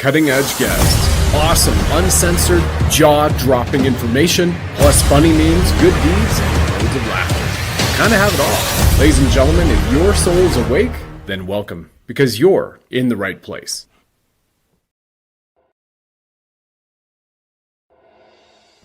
cutting-edge guests, awesome, uncensored, jaw-dropping information, plus funny memes, good deeds, and loads of laughter. Kind of have it all. Ladies and gentlemen, if your soul's awake, then welcome, because you're in the right place.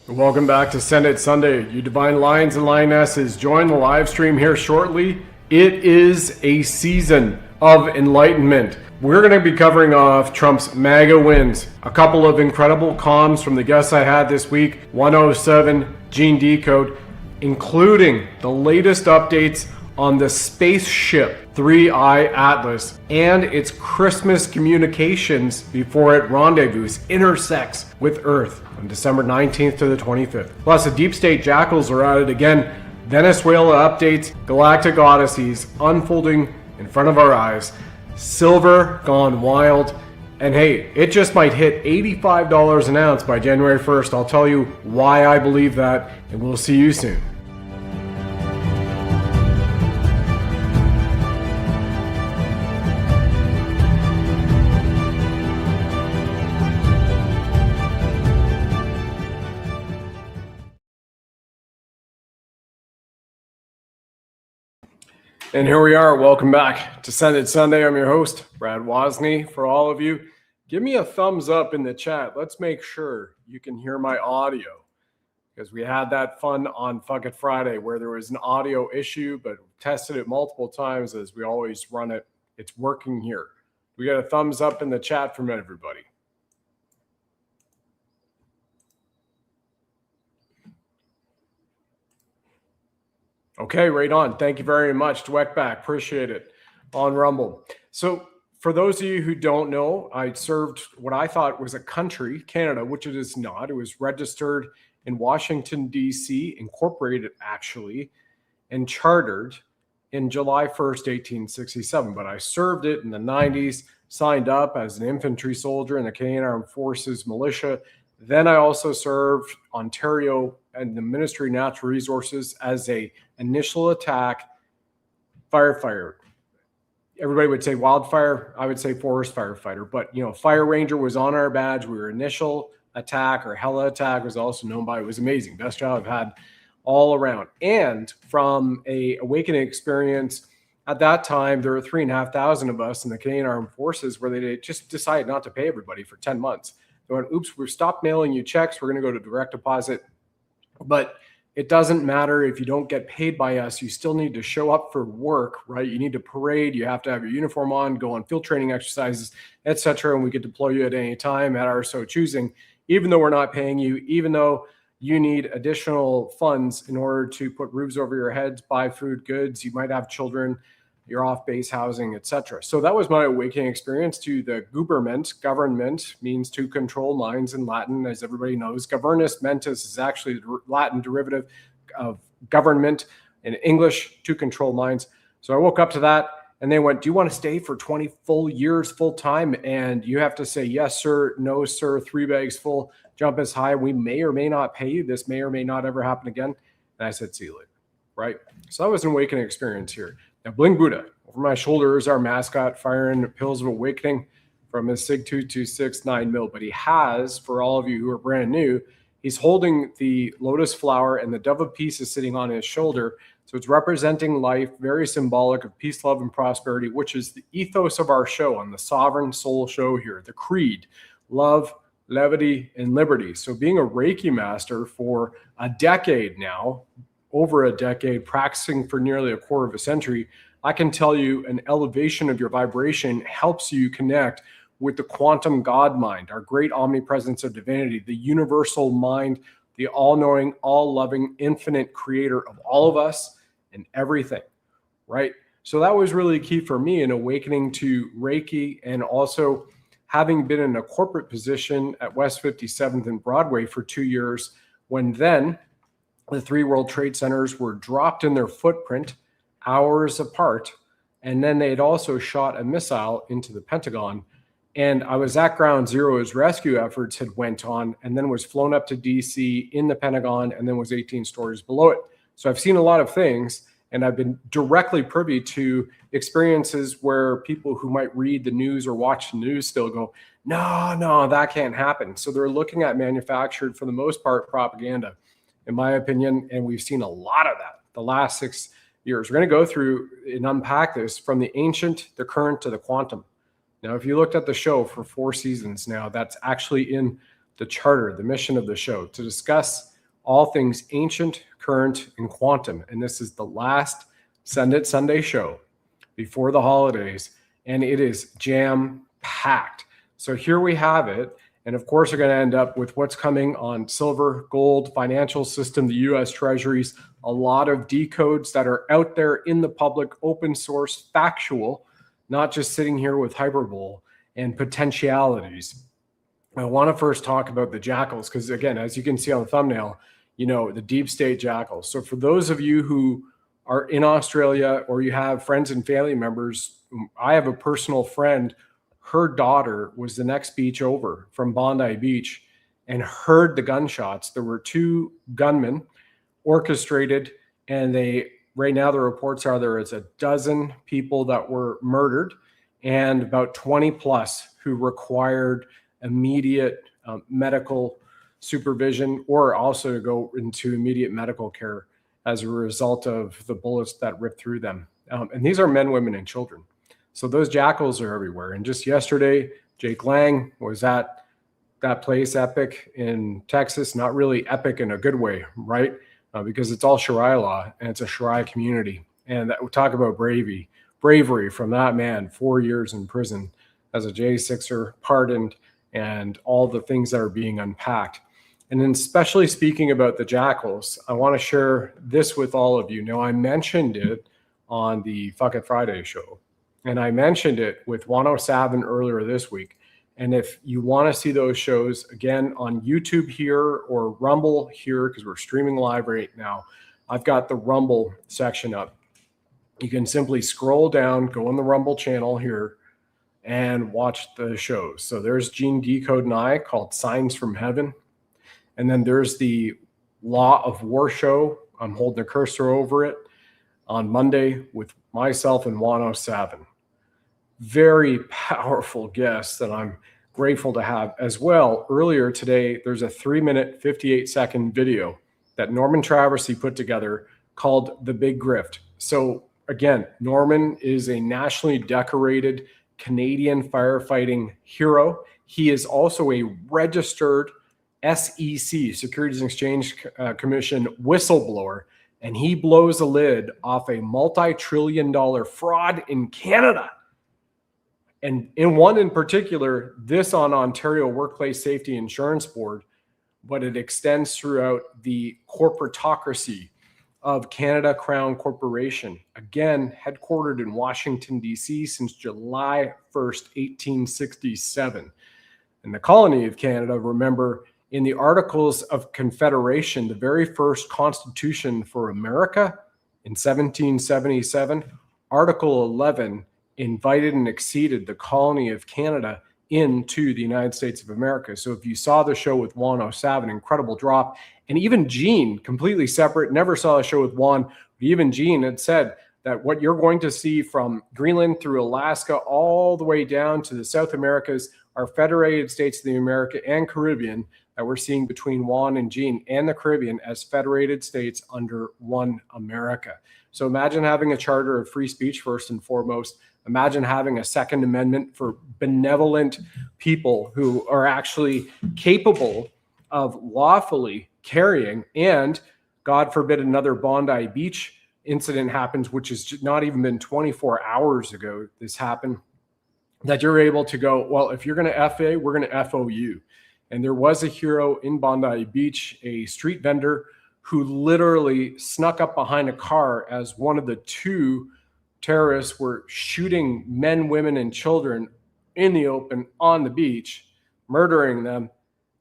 Welcome back to Send It Sunday. You divine lions and lionesses, join the live stream here shortly. It is a season of enlightenment. We're going to be covering off Trump's MAGA wins. A couple of incredible comms from the guests I had this week. 107 Gene Decode, including the latest updates on the spaceship 3I Atlas and its Christmas communications before it intersects with Earth on December 19th to the 25th. Plus, the deep state jackals are at it again. Venezuela updates, galactic odysseys unfolding in front of our eyes. Silver gone wild. And hey, it just might hit $85 an ounce by January 1st. I'll tell you why I believe that, and we'll see you soon. And here we are. Welcome back to Send It Sunday. I'm your host, Brad Wozni. For all of you, give me a thumbs up in the chat. Let's make sure you can hear my audio, because we had that fun on Fuck It Friday where there was an audio issue, but tested it multiple times as we always run it. It's working here. We got a thumbs up in the chat from everybody. Okay, right on. Thank you very much. Dweckback, appreciate it on Rumble. So for those of you who don't know, I served what I thought was a country, Canada, which it is not. It was registered in Washington, D.C., incorporated actually, and chartered in July 1st, 1867. But I served it in the 90s, signed up as an infantry soldier in the Canadian Armed Forces militia. Then I also served Ontario and the Ministry of Natural Resources as a initial attack firefighter. Everybody would say wildfire. I would say forest firefighter. But, Fire Ranger was on our badge. We were initial attack, or Hella attack was also known by. It was amazing. Best job I've had all around. And from a awakening experience, at that time, there were 3,500 of us in the Canadian Armed Forces where they just decided not to pay everybody for 10 months. They went, oops, we've stopped mailing you checks. We're going to go to direct deposit. But it doesn't matter if you don't get paid by us. You still need to show up for work, right? You need to parade. You have to have your uniform on, go on field training exercises, etc. And we could deploy you at any time at our so choosing, even though we're not paying you, even though you need additional funds in order to put roofs over your heads, buy food, goods. You might have children, your off-base housing, etc. So that was my awakening experience to the government. Government means to control minds in Latin, as everybody knows. Governus mentis is actually the Latin derivative of government in English, to control minds. So I woke up to that, and they went, do you want to stay for 20 full years full time? And you have to say, yes, sir, no, sir, 3 bags full, jump as high. We may or may not pay you. This may or may not ever happen again. And I said, see you later, right? So that was an awakening experience here. Now, Bling Buddha, over my shoulder is our mascot, firing pills of awakening from his SIG 226 9mm. But he has, for all of you who are brand new, he's holding the lotus flower, and the dove of peace is sitting on his shoulder. So it's representing life, very symbolic of peace, love, and prosperity, which is the ethos of our show on the Sovereign Soul Show here, the creed, love, levity, and liberty. So being a Reiki master for a decade now, over a decade, practicing for nearly a quarter of a century, I can tell you an elevation of your vibration helps you connect with the quantum God mind, our great omnipresence of divinity, the universal mind, the all-knowing, all-loving, infinite creator of all of us and everything, right? So that was really key for me in awakening to Reiki, and also having been in a corporate position at West 57th and Broadway for 2 years, when then the 3 World Trade Centers were dropped in their footprint hours apart. And then they had also shot a missile into the Pentagon. And I was at Ground Zero as rescue efforts had went on, and then was flown up to DC in the Pentagon, and then was 18 stories below it. So I've seen a lot of things. And I've been directly privy to experiences where people who might read the news or watch the news still go, no, that can't happen. So they're looking at manufactured, for the most part, propaganda, in my opinion. And we've seen a lot of that the last 6 years. We're going to go through and unpack this from the ancient, the current, to the quantum. Now, if you looked at the show for 4 seasons now, that's actually in the charter, the mission of the show, to discuss all things ancient, current, and quantum. And this is the last Send It Sunday show before the holidays, and it is jam-packed. So here we have it. And of course, we're going to end up with what's coming on silver, gold, financial system, the US Treasuries, a lot of decodes that are out there in the public, open source, factual, not just sitting here with hyperbole and potentialities. I want to first talk about the jackals, because again, as you can see on the thumbnail, the deep state jackals. So for those of you who are in Australia or you have friends and family members, I have a personal friend, her daughter was the next beach over from Bondi Beach and heard the gunshots. There were 2 gunmen orchestrated, and right now the reports are there is a dozen people that were murdered and about 20 plus who required immediate medical supervision or also to go into immediate medical care as a result of the bullets that ripped through them. And these are men, women, and children. So those jackals are everywhere. And just yesterday, Jake Lang was at that place, Epic, in Texas. Not really epic in a good way, right? Because it's all Sharia law and it's a Sharia community. And we talk about bravery from that man, 4 years in prison as a J6er, pardoned, and all the things that are being unpacked. And then especially speaking about the jackals, I want to share this with all of you. Now, I mentioned it on the Fuck It Friday show, and I mentioned it with 107 earlier this week. And if you want to see those shows, again, on YouTube here or Rumble here, because we're streaming live right now, I've got the Rumble section up. You can simply scroll down, go on the Rumble channel here, and watch the shows. So there's Gene Decode and I called Signs from Heaven. And then there's the Law of War show. I'm holding a cursor over it on Monday with myself and 107. Very powerful guests that I'm grateful to have as well. Earlier today, there's a 3-minute, 58-second video that Norman Traversy put together called The Big Grift. So again, Norman is a nationally decorated Canadian firefighting hero. He is also a registered SEC, Securities and Exchange Commission whistleblower, and he blows a lid off a multi-trillion-dollar fraud in Canada. And in one in particular, this on Ontario Workplace Safety Insurance Board, but it extends throughout the corporatocracy of Canada Crown Corporation, again, headquartered in Washington, D.C. since July 1st, 1867. And the colony of Canada, remember, in the Articles of Confederation, the very first Constitution for America in 1777, Article 11 invited and acceded the colony of Canada into the United States of America. So if you saw the show with 107, incredible drop, and even Gene, completely separate, never saw a show with Juan, but even Gene had said that what you're going to see from Greenland through Alaska all the way down to the South Americas are federated states of the America and Caribbean that we're seeing between Juan and Gene and the Caribbean as federated states under one America. So imagine having a charter of free speech first and foremost. Imagine having a Second Amendment for benevolent people who are actually capable of lawfully carrying, and God forbid another Bondi Beach incident happens, which has not even been 24 hours ago this happened, that you're able to go, well, if you're going to FA, we're going to FO you. And there was a hero in Bondi Beach, a street vendor who literally snuck up behind a car as one of the 2 terrorists were shooting men, women, and children in the open on the beach, murdering them.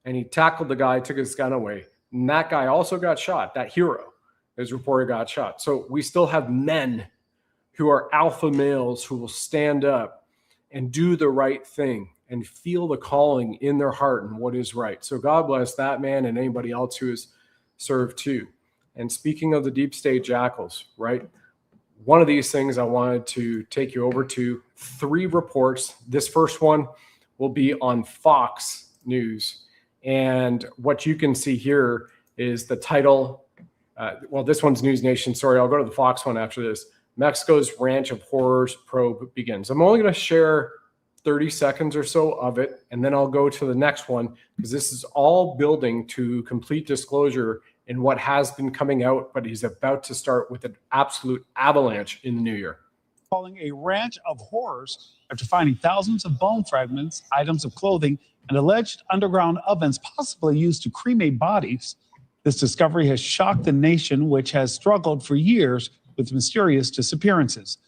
And he tackled the guy, took his gun away. And that guy also got shot. That hero is reported got shot. So we still have men who are alpha males who will stand up and do the right thing and feel the calling in their heart and what is right. So God bless that man and anybody else who has served too. And speaking of the deep state jackals, right? one of these things I wanted to take you over to 3 reports. This first one will be on Fox News. And what you can see here is the title. Well, this one's News Nation. Sorry, I'll go to the Fox one after this. Mexico's Ranch of Horrors probe begins. I'm only going to share 30 seconds or so of it, and then I'll go to the next one, because this is all building to complete disclosure in what has been coming out, but he's about to start with an absolute avalanche in the new year. Calling a ranch of horrors after finding thousands of bone fragments, items of clothing, and alleged underground ovens possibly used to cremate bodies. This discovery has shocked the nation, which has struggled for years with mysterious disappearances.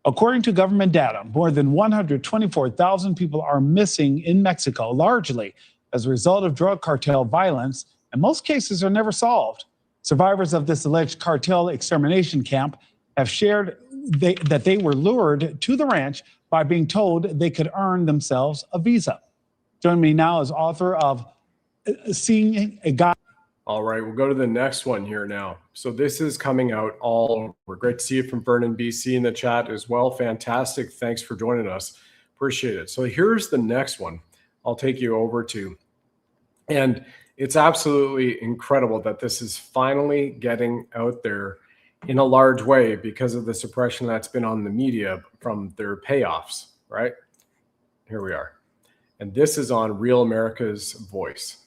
According to government data, more than 124,000 people are missing in Mexico, largely as a result of drug cartel violence, and most cases are never solved. Survivors of this alleged cartel extermination camp have shared that they were lured to the ranch by being told they could earn themselves a visa. Joining me now is author of Seeing a God. All right, we'll go to the next one here now. So this is coming out all over. Great to see you from Vernon, BC in the chat as well. Fantastic. Thanks for joining us. Appreciate it. So here's the next one I'll take you over to. And it's absolutely incredible that this is finally getting out there in a large way because of the suppression that's been on the media from their payoffs, right? Here we are. And this is on Real America's Voice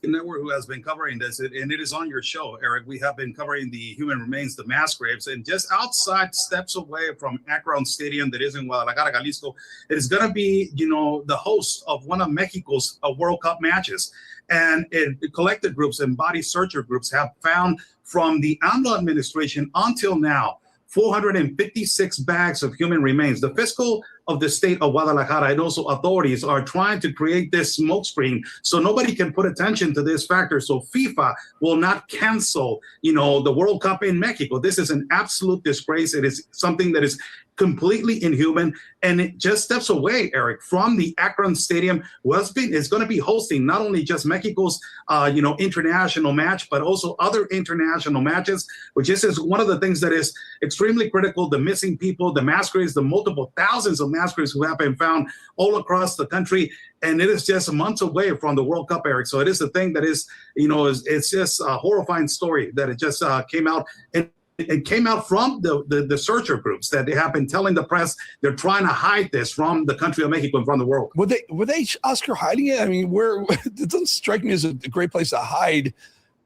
Network, who has been covering this, and it is on your show, Eric. We have been covering the human remains, the mass graves, and just outside, steps away from Akron Stadium that is in Guadalajara, Jalisco, it is going to be, the host of one of Mexico's World Cup matches. And collective groups and body searcher groups have found from the AMLO administration until now 456 bags of human remains. The fiscal of the state of Guadalajara and also authorities are trying to create this smokescreen so nobody can put attention to this factor. So FIFA will not cancel, the World Cup in Mexico. This is an absolute disgrace. It is something that is completely inhuman, and it just steps away, Eric, from the Akron Stadium. Is going to be hosting not only just Mexico's, international match, but also other international matches, which is one of the things that is extremely critical. The missing people, the mass graves, the multiple thousands of mass graves who have been found all across the country, and it is just months away from the World Cup, Eric. So it is a thing that is, it's just a horrifying story that it just came out. And it came out from the searcher groups that they have been telling the press they're trying to hide this from the country of Mexico and from the world. Were they, Oscar, hiding it? I mean, it doesn't strike me as a great place to hide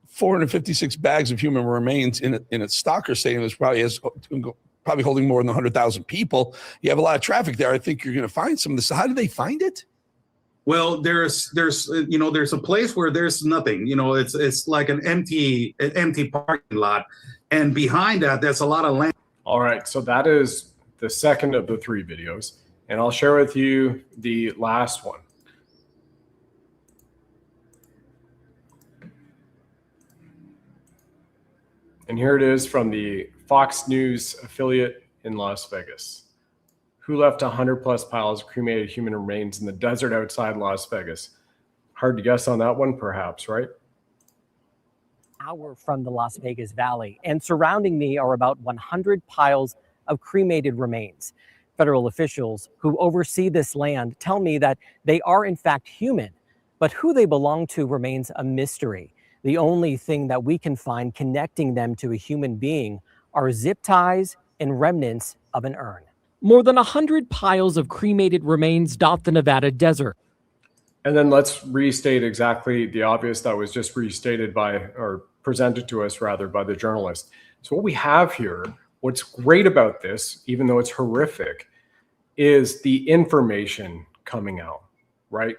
456 bags of human remains in a soccer stadium that's probably holding more than 100,000 people. You have a lot of traffic there. I think you're going to find some of this. How did they find it? Well, there's a place where there's nothing. It's like an empty parking lot. And behind that, there's a lot of land. All right, so that is the second of the 3 videos. And I'll share with you the last one. And here it is from the Fox News affiliate in Las Vegas. Who left 100+ piles of cremated human remains in the desert outside Las Vegas? Hard to guess on that one, perhaps, right? Hour from the Las Vegas Valley, and surrounding me are about 100 piles of cremated remains. Federal officials who oversee this land tell me that they are in fact human, but who they belong to remains a mystery. The only thing that we can find connecting them to a human being are zip ties and remnants of an urn. More than 100 piles of cremated remains dot the Nevada desert. And then let's restate exactly the obvious that was just restated or presented to us rather by the journalist. So what we have here, what's great about this, even though it's horrific, is the information coming out, right?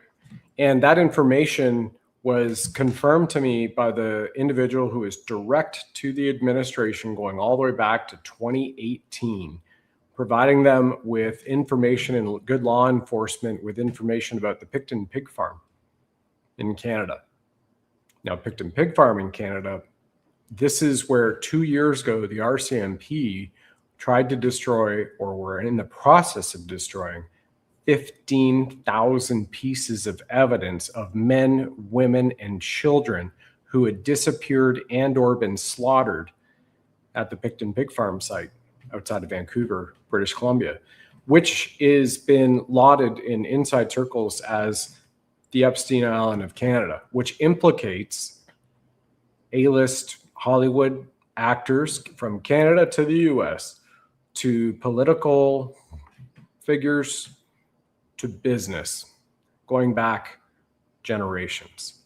And that information was confirmed to me by the individual who is direct to the administration going all the way back to 2018, providing them with information and good law enforcement with information about the Picton Pig Farm in Canada. Now, Picton Pig Farm in Canada, this is where 2 years ago, the RCMP tried to destroy, or were in the process of destroying, 15,000 pieces of evidence of men, women, and children who had disappeared and or been slaughtered at the Picton Pig Farm site outside of Vancouver, British Columbia, which is been lauded in inside circles as the Epstein Island of Canada, which implicates A-list Hollywood actors from Canada to the US, to political figures, to business, going back generations.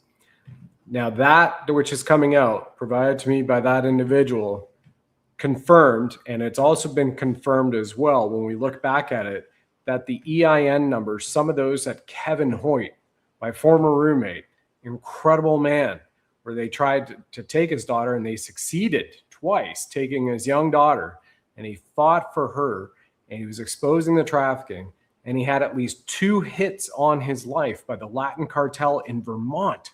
Now that which is coming out, provided to me by that individual, confirmed, and it's also been confirmed as well when we look back at it, that the EIN numbers, some of those that Kevin Hoyt, my former roommate, incredible man, where they tried to take his daughter and they succeeded twice taking his young daughter, and he fought for her, and he was exposing the trafficking, and he had at least 2 hits on his life by the Latin cartel in Vermont.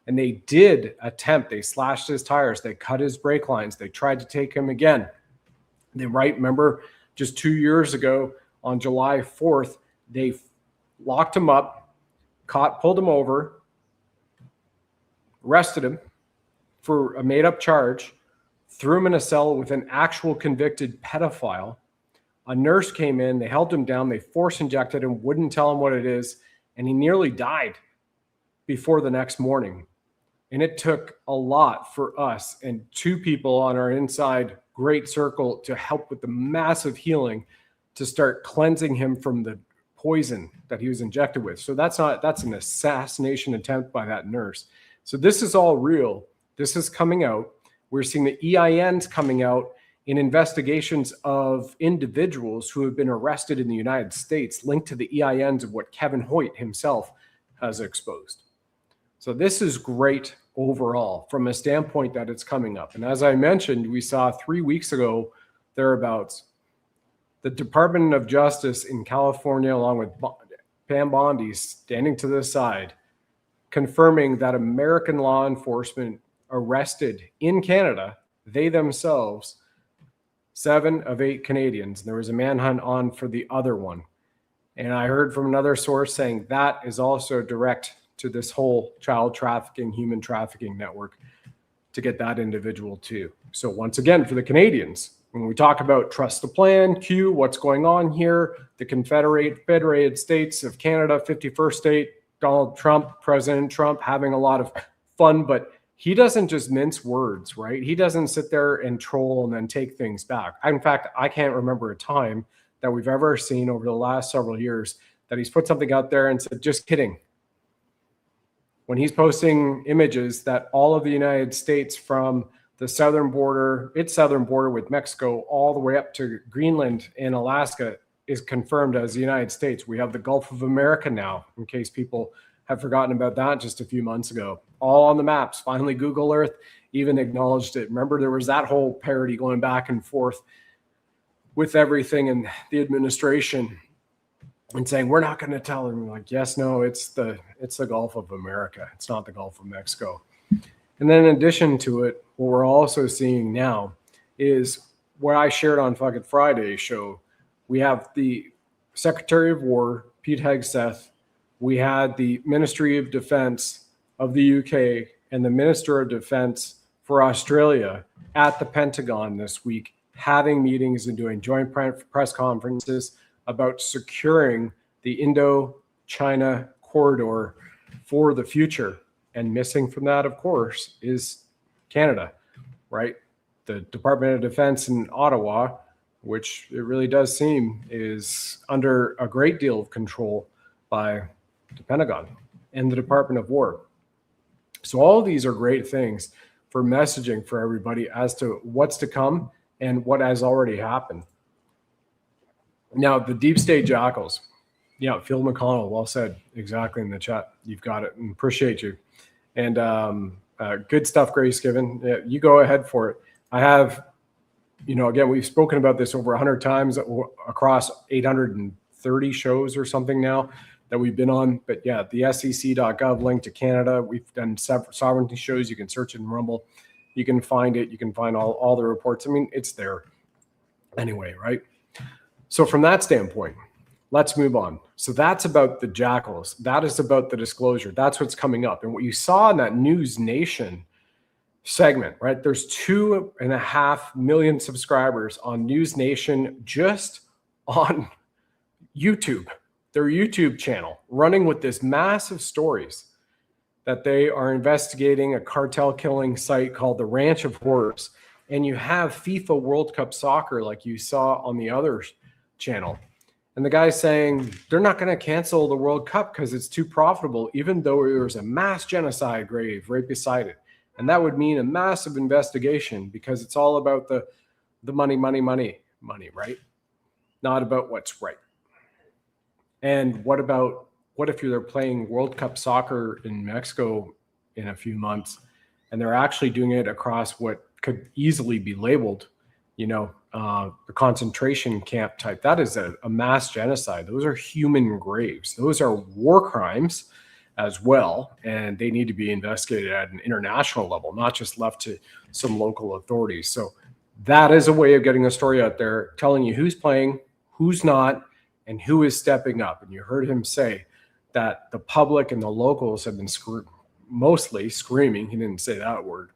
And they did attempt, they slashed his tires, they cut his brake lines, they tried to take him again. They remember just 2 years ago on July 4th, they locked him up, pulled him over, arrested him for a made up charge, threw him in a cell with an actual convicted pedophile. A nurse came in, they held him down, they force injected him, wouldn't tell him what it is, and he nearly died before the next morning. And it took a lot for us and 2 people on our inside great circle to help with the massive healing to start cleansing him from the poison that he was injected with. So that's an assassination attempt by that nurse. So this is all real. This is coming out. We're seeing the EINs coming out in investigations of individuals who have been arrested in the United States linked to the EINs of what Kevin Hoyt himself has exposed. So this is great overall from a standpoint that it's coming up. And as I mentioned, we saw 3 weeks ago, thereabouts, the Department of Justice in California, along with Pam Bondi standing to the side, confirming that American law enforcement arrested in Canada, they themselves, 7 of 8 Canadians. There was a manhunt on for the other one. And I heard from another source saying that is also direct to this whole child trafficking, human trafficking network to get that individual too. So once again, for the Canadians, when we talk about trust the plan, Q, what's going on here, the Federated States of Canada, 51st state, Donald Trump, President Trump, having a lot of fun, but he doesn't just mince words, right? He doesn't sit there and troll and then take things back. In fact, I can't remember a time that we've ever seen over the last several years that he's put something out there and said, just kidding. When he's posting images that all of the United States from the southern border, its southern border with Mexico, all the way up to Greenland and Alaska is confirmed as the United States. We have the Gulf of America now, in case people have forgotten about that just a few months ago. All on the maps. Finally, Google Earth even acknowledged it. Remember, there was that whole parody going back and forth with everything in the administration and saying, we're not going to tell them. Like, yes, no, it's the Gulf of America. It's not the Gulf of Mexico. And then in addition to it, what we're also seeing now is what I shared on fucking Friday's show. We have the Secretary of War, Pete Hegseth. We had the Ministry of Defense of the UK and the Minister of Defense for Australia at the Pentagon this week, having meetings and doing joint press conferences about securing the Indo-China corridor for the future. And missing from that, of course, is Canada, right? The Department of Defense in Ottawa, which it really does seem is under a great deal of control by the Pentagon and the Department of War. So all of these are great things for messaging for everybody as to what's to come and what has already happened. Now, the deep state jackals. Yeah, Phil McConnell, well said, exactly in the chat. You've got it, and appreciate you. And good stuff, Grace Given. Yeah, you go ahead for it. I have, again, we've spoken about this over 100 times across 830 shows or something now that we've been on. But yeah, the SEC.gov link to Canada. We've done sovereignty shows. You can search it in Rumble. You can find it. You can find all the reports. I mean, it's there anyway, right? So from that standpoint, let's move on. So that's about the jackals. That is about the disclosure. That's what's coming up. And what you saw in that News Nation segment, right? There's 2.5 million subscribers on News Nation just on YouTube, their YouTube channel, running with this massive stories that they are investigating a cartel killing site called the Ranch of Horrors. And you have FIFA World Cup soccer like you saw on the other channel. And the guy's saying they're not going to cancel the World Cup because it's too profitable, even though there's a mass genocide grave right beside it. And that would mean a massive investigation because it's all about the money, right? Not about what's right. And what if they're playing World Cup soccer in Mexico in a few months and they're actually doing it across what could easily be labeled, the concentration camp type? That is a mass genocide. Those are human graves. Those are war crimes as well, and they need to be investigated at an international level, not just left to some local authorities. So that is a way of getting a story out there, telling you who's playing, who's not, and who is stepping up. And you heard him say that the public and the locals have been mostly screaming, he didn't say that word,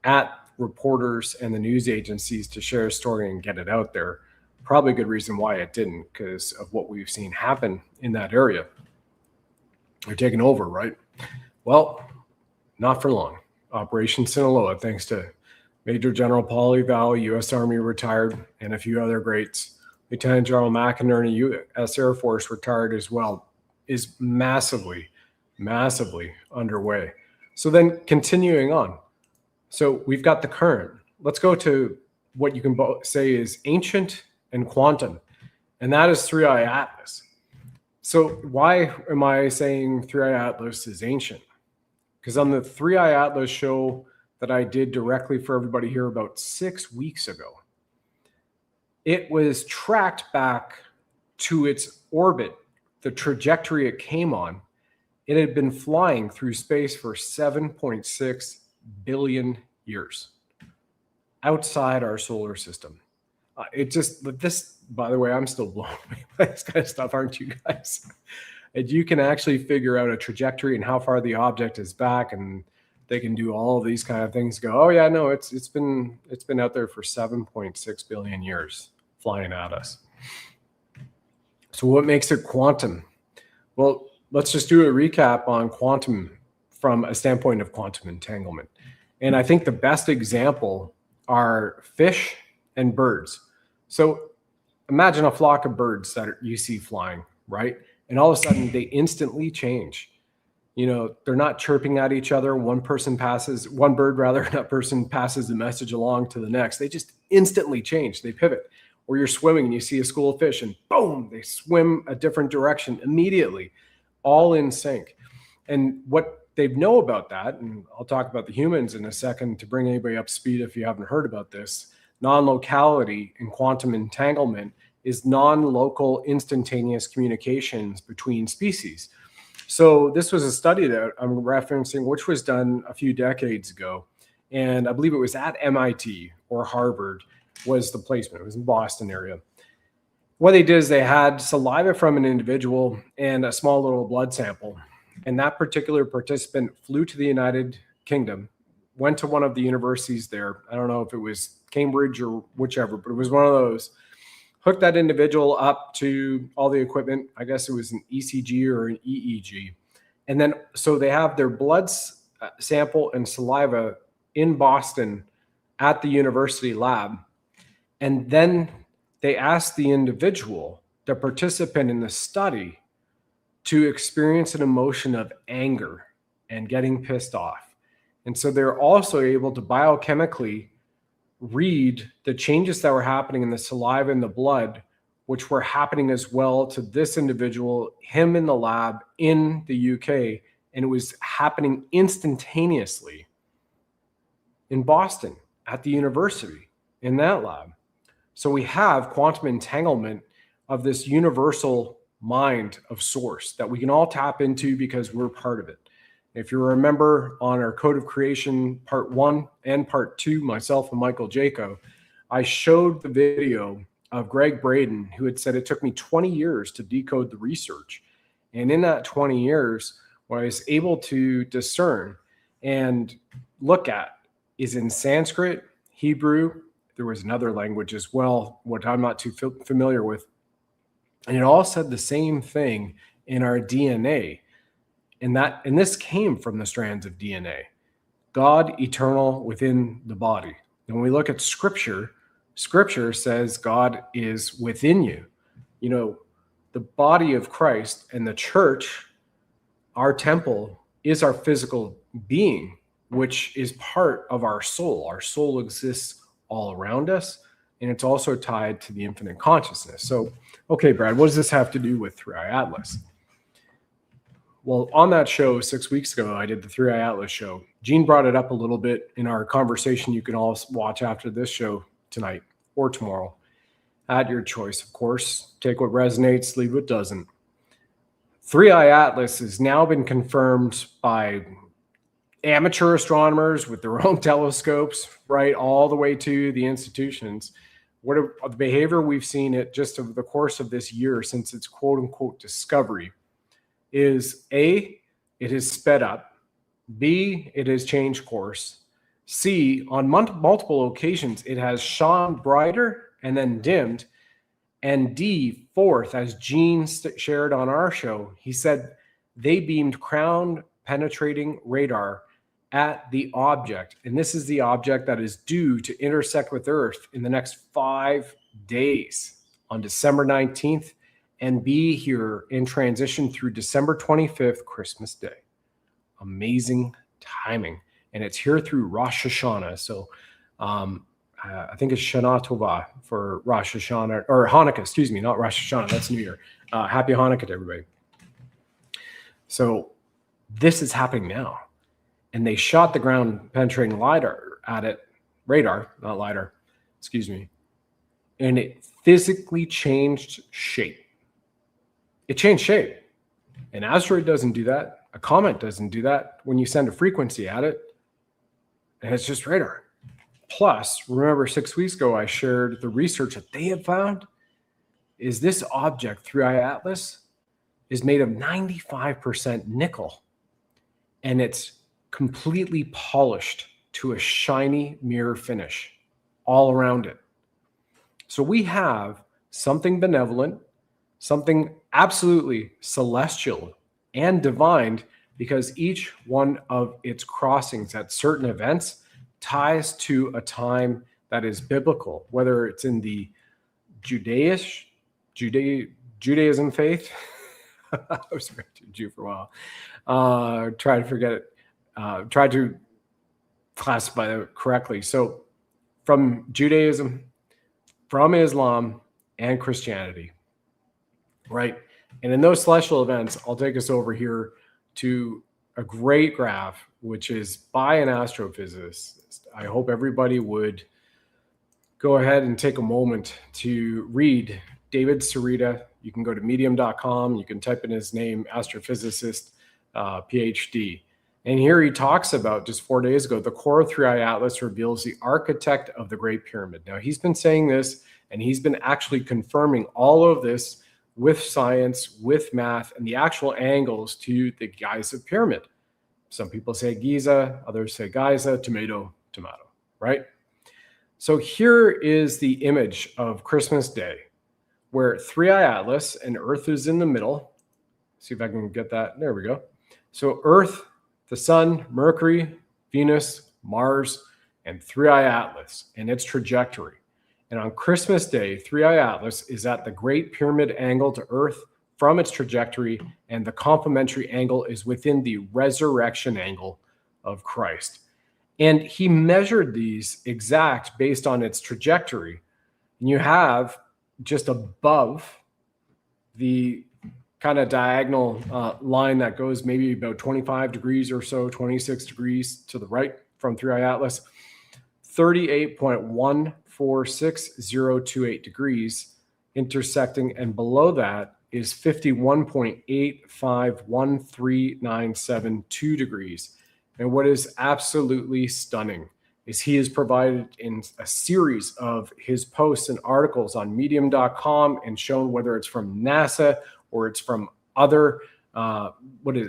at reporters and the news agencies to share a story and get it out there. Probably a good reason why it didn't, because of what we've seen happen in that area. They're taking over, right? Well, not for long. Operation Sinaloa, thanks to Major General Paul Val, U.S. Army retired, and a few other greats. Lieutenant General McInerney, U.S. Air Force retired as well, is massively underway. So then continuing on. So we've got the current. Let's go to what you can say is ancient and quantum, and that is 3i Atlas. So why am I saying 3i Atlas is ancient? Because on the 3i Atlas show that I did directly for everybody here about 6 weeks ago, it was tracked back to its orbit, the trajectory it came on. It had been flying through space for 7.6 billion years outside our solar system. By the way, I'm still blown away by this kind of stuff, aren't you guys? And you can actually figure out a trajectory and how far the object is back, and they can do all of these kind of things. Go, oh yeah, no, it's been out there for 7.6 billion years flying at us. So what makes it quantum? Well, let's just do a recap on quantum from a standpoint of quantum entanglement. And I think the best example are fish and birds. So imagine a flock of birds that you see flying, right? And all of a sudden they instantly change. They're not chirping at each other. One person passes the message along to the next. They just instantly change. They pivot. Or you're swimming and you see a school of fish and boom, they swim a different direction immediately, all in sync. And what they know about that, and I'll talk about the humans in a second to bring anybody up to speed if you haven't heard about this, non-locality in quantum entanglement is non-local instantaneous communications between species. So this was a study that I'm referencing, which was done a few decades ago. And I believe it was at MIT or Harvard was the placement. It was in Boston area. What they did is they had saliva from an individual and a small little blood sample. And that particular participant flew to the United Kingdom, went to one of the universities there. I don't know if it was Cambridge or whichever, but it was one of those. Hooked that individual up to all the equipment. I guess it was an ECG or an EEG. And then, so they have their blood sample and saliva in Boston at the university lab. And then they asked the individual, the participant in the study, to experience an emotion of anger and getting pissed off. And so they're also able to biochemically read the changes that were happening in the saliva and the blood, which were happening as well to this individual, him in the lab in the UK. And it was happening instantaneously in Boston at the university in that lab. So we have quantum entanglement of this universal mind of source that we can all tap into because we're part of it. If you remember on our Code of Creation Part 1 and Part 2, myself and Michael Jaco, I showed the video of Greg Braden, who had said it took me 20 years to decode the research. And in that 20 years, what I was able to discern and look at is in Sanskrit, Hebrew. There was another language as well, what I'm not too familiar with. And it all said the same thing in our DNA. And this came from the strands of DNA. God eternal within the body. And when we look at Scripture, Scripture says God is within you. You know, the body of Christ and the church, our temple, is our physical being, which is part of our soul. Our soul exists all around us, and it's also tied to the infinite consciousness. So, okay, Brad, what does this have to do with 3i Atlas? Well, on that show 6 weeks ago, I did the 3i Atlas show. Gene brought it up a little bit in our conversation. You can all watch after this show tonight or tomorrow at your choice, of course. Take what resonates, leave what doesn't. 3i Atlas has now been confirmed by amateur astronomers with their own telescopes, right, all the way to the institutions. The behavior we've seen it just over the course of this year since its quote-unquote discovery is A, it has sped up, B, it has changed course, C, on multiple occasions, it has shone brighter and then dimmed, and D, fourth, as Gene shared on our show, he said they beamed crown-penetrating radar at the object, and this is the object that is due to intersect with Earth in the next 5 days on December 19th and be here in transition through December 25th, Christmas Day. Amazing timing. And it's here through Rosh Hashanah. So I think it's Shana Tova for Rosh Hashanah, or Hanukkah, excuse me, not Rosh Hashanah, that's New Year. Happy Hanukkah to everybody. So this is happening now. And they shot the ground penetrating lidar at it, radar, not lidar, excuse me. And it physically changed shape. It changed shape. An asteroid doesn't do that. A comet doesn't do that. When you send a frequency at it, and it's just radar. Plus, remember 6 weeks ago, I shared the research that they have found is this object, 3i Atlas, is made of 95% nickel. And it's completely polished to a shiny mirror finish all around it. So we have something benevolent, something absolutely celestial and divine, because each one of its crossings at certain events ties to a time that is biblical, whether it's in the Judaism faith. I was a Jew for a while. Try to forget it. Try to classify that correctly. So from Judaism, from Islam, and Christianity, right? And in those celestial events, I'll take us over here to a great graph, which is by an astrophysicist. I hope everybody would go ahead and take a moment to read David Sarita. You can go to medium.com. You can type in his name, astrophysicist, PhD. And here he talks about, just 4 days ago, the core of 3i Atlas reveals the architect of the Great Pyramid. Now, he's been saying this, and he's been actually confirming all of this with science, with math, and the actual angles to the Giza pyramid. Some people say Giza, others say Giza, tomato, right? So here is the image of Christmas Day, where 3i Atlas and Earth is in the middle. See if I can get that. There we go. So Earth, the Sun, Mercury, Venus, Mars, and 3i Atlas and its trajectory. And on Christmas Day, 3i Atlas is at the Great Pyramid angle to Earth from its trajectory, and the complementary angle is within the resurrection angle of Christ. And he measured these exact based on its trajectory. And you have just above the kind of diagonal line that goes maybe about 25 degrees or so, 26 degrees to the right from 3i Atlas, 38.146028 degrees intersecting, and below that is 51.8513972 degrees. And what is absolutely stunning is he has provided in a series of his posts and articles on medium.com and shown whether it's from NASA or it's from other,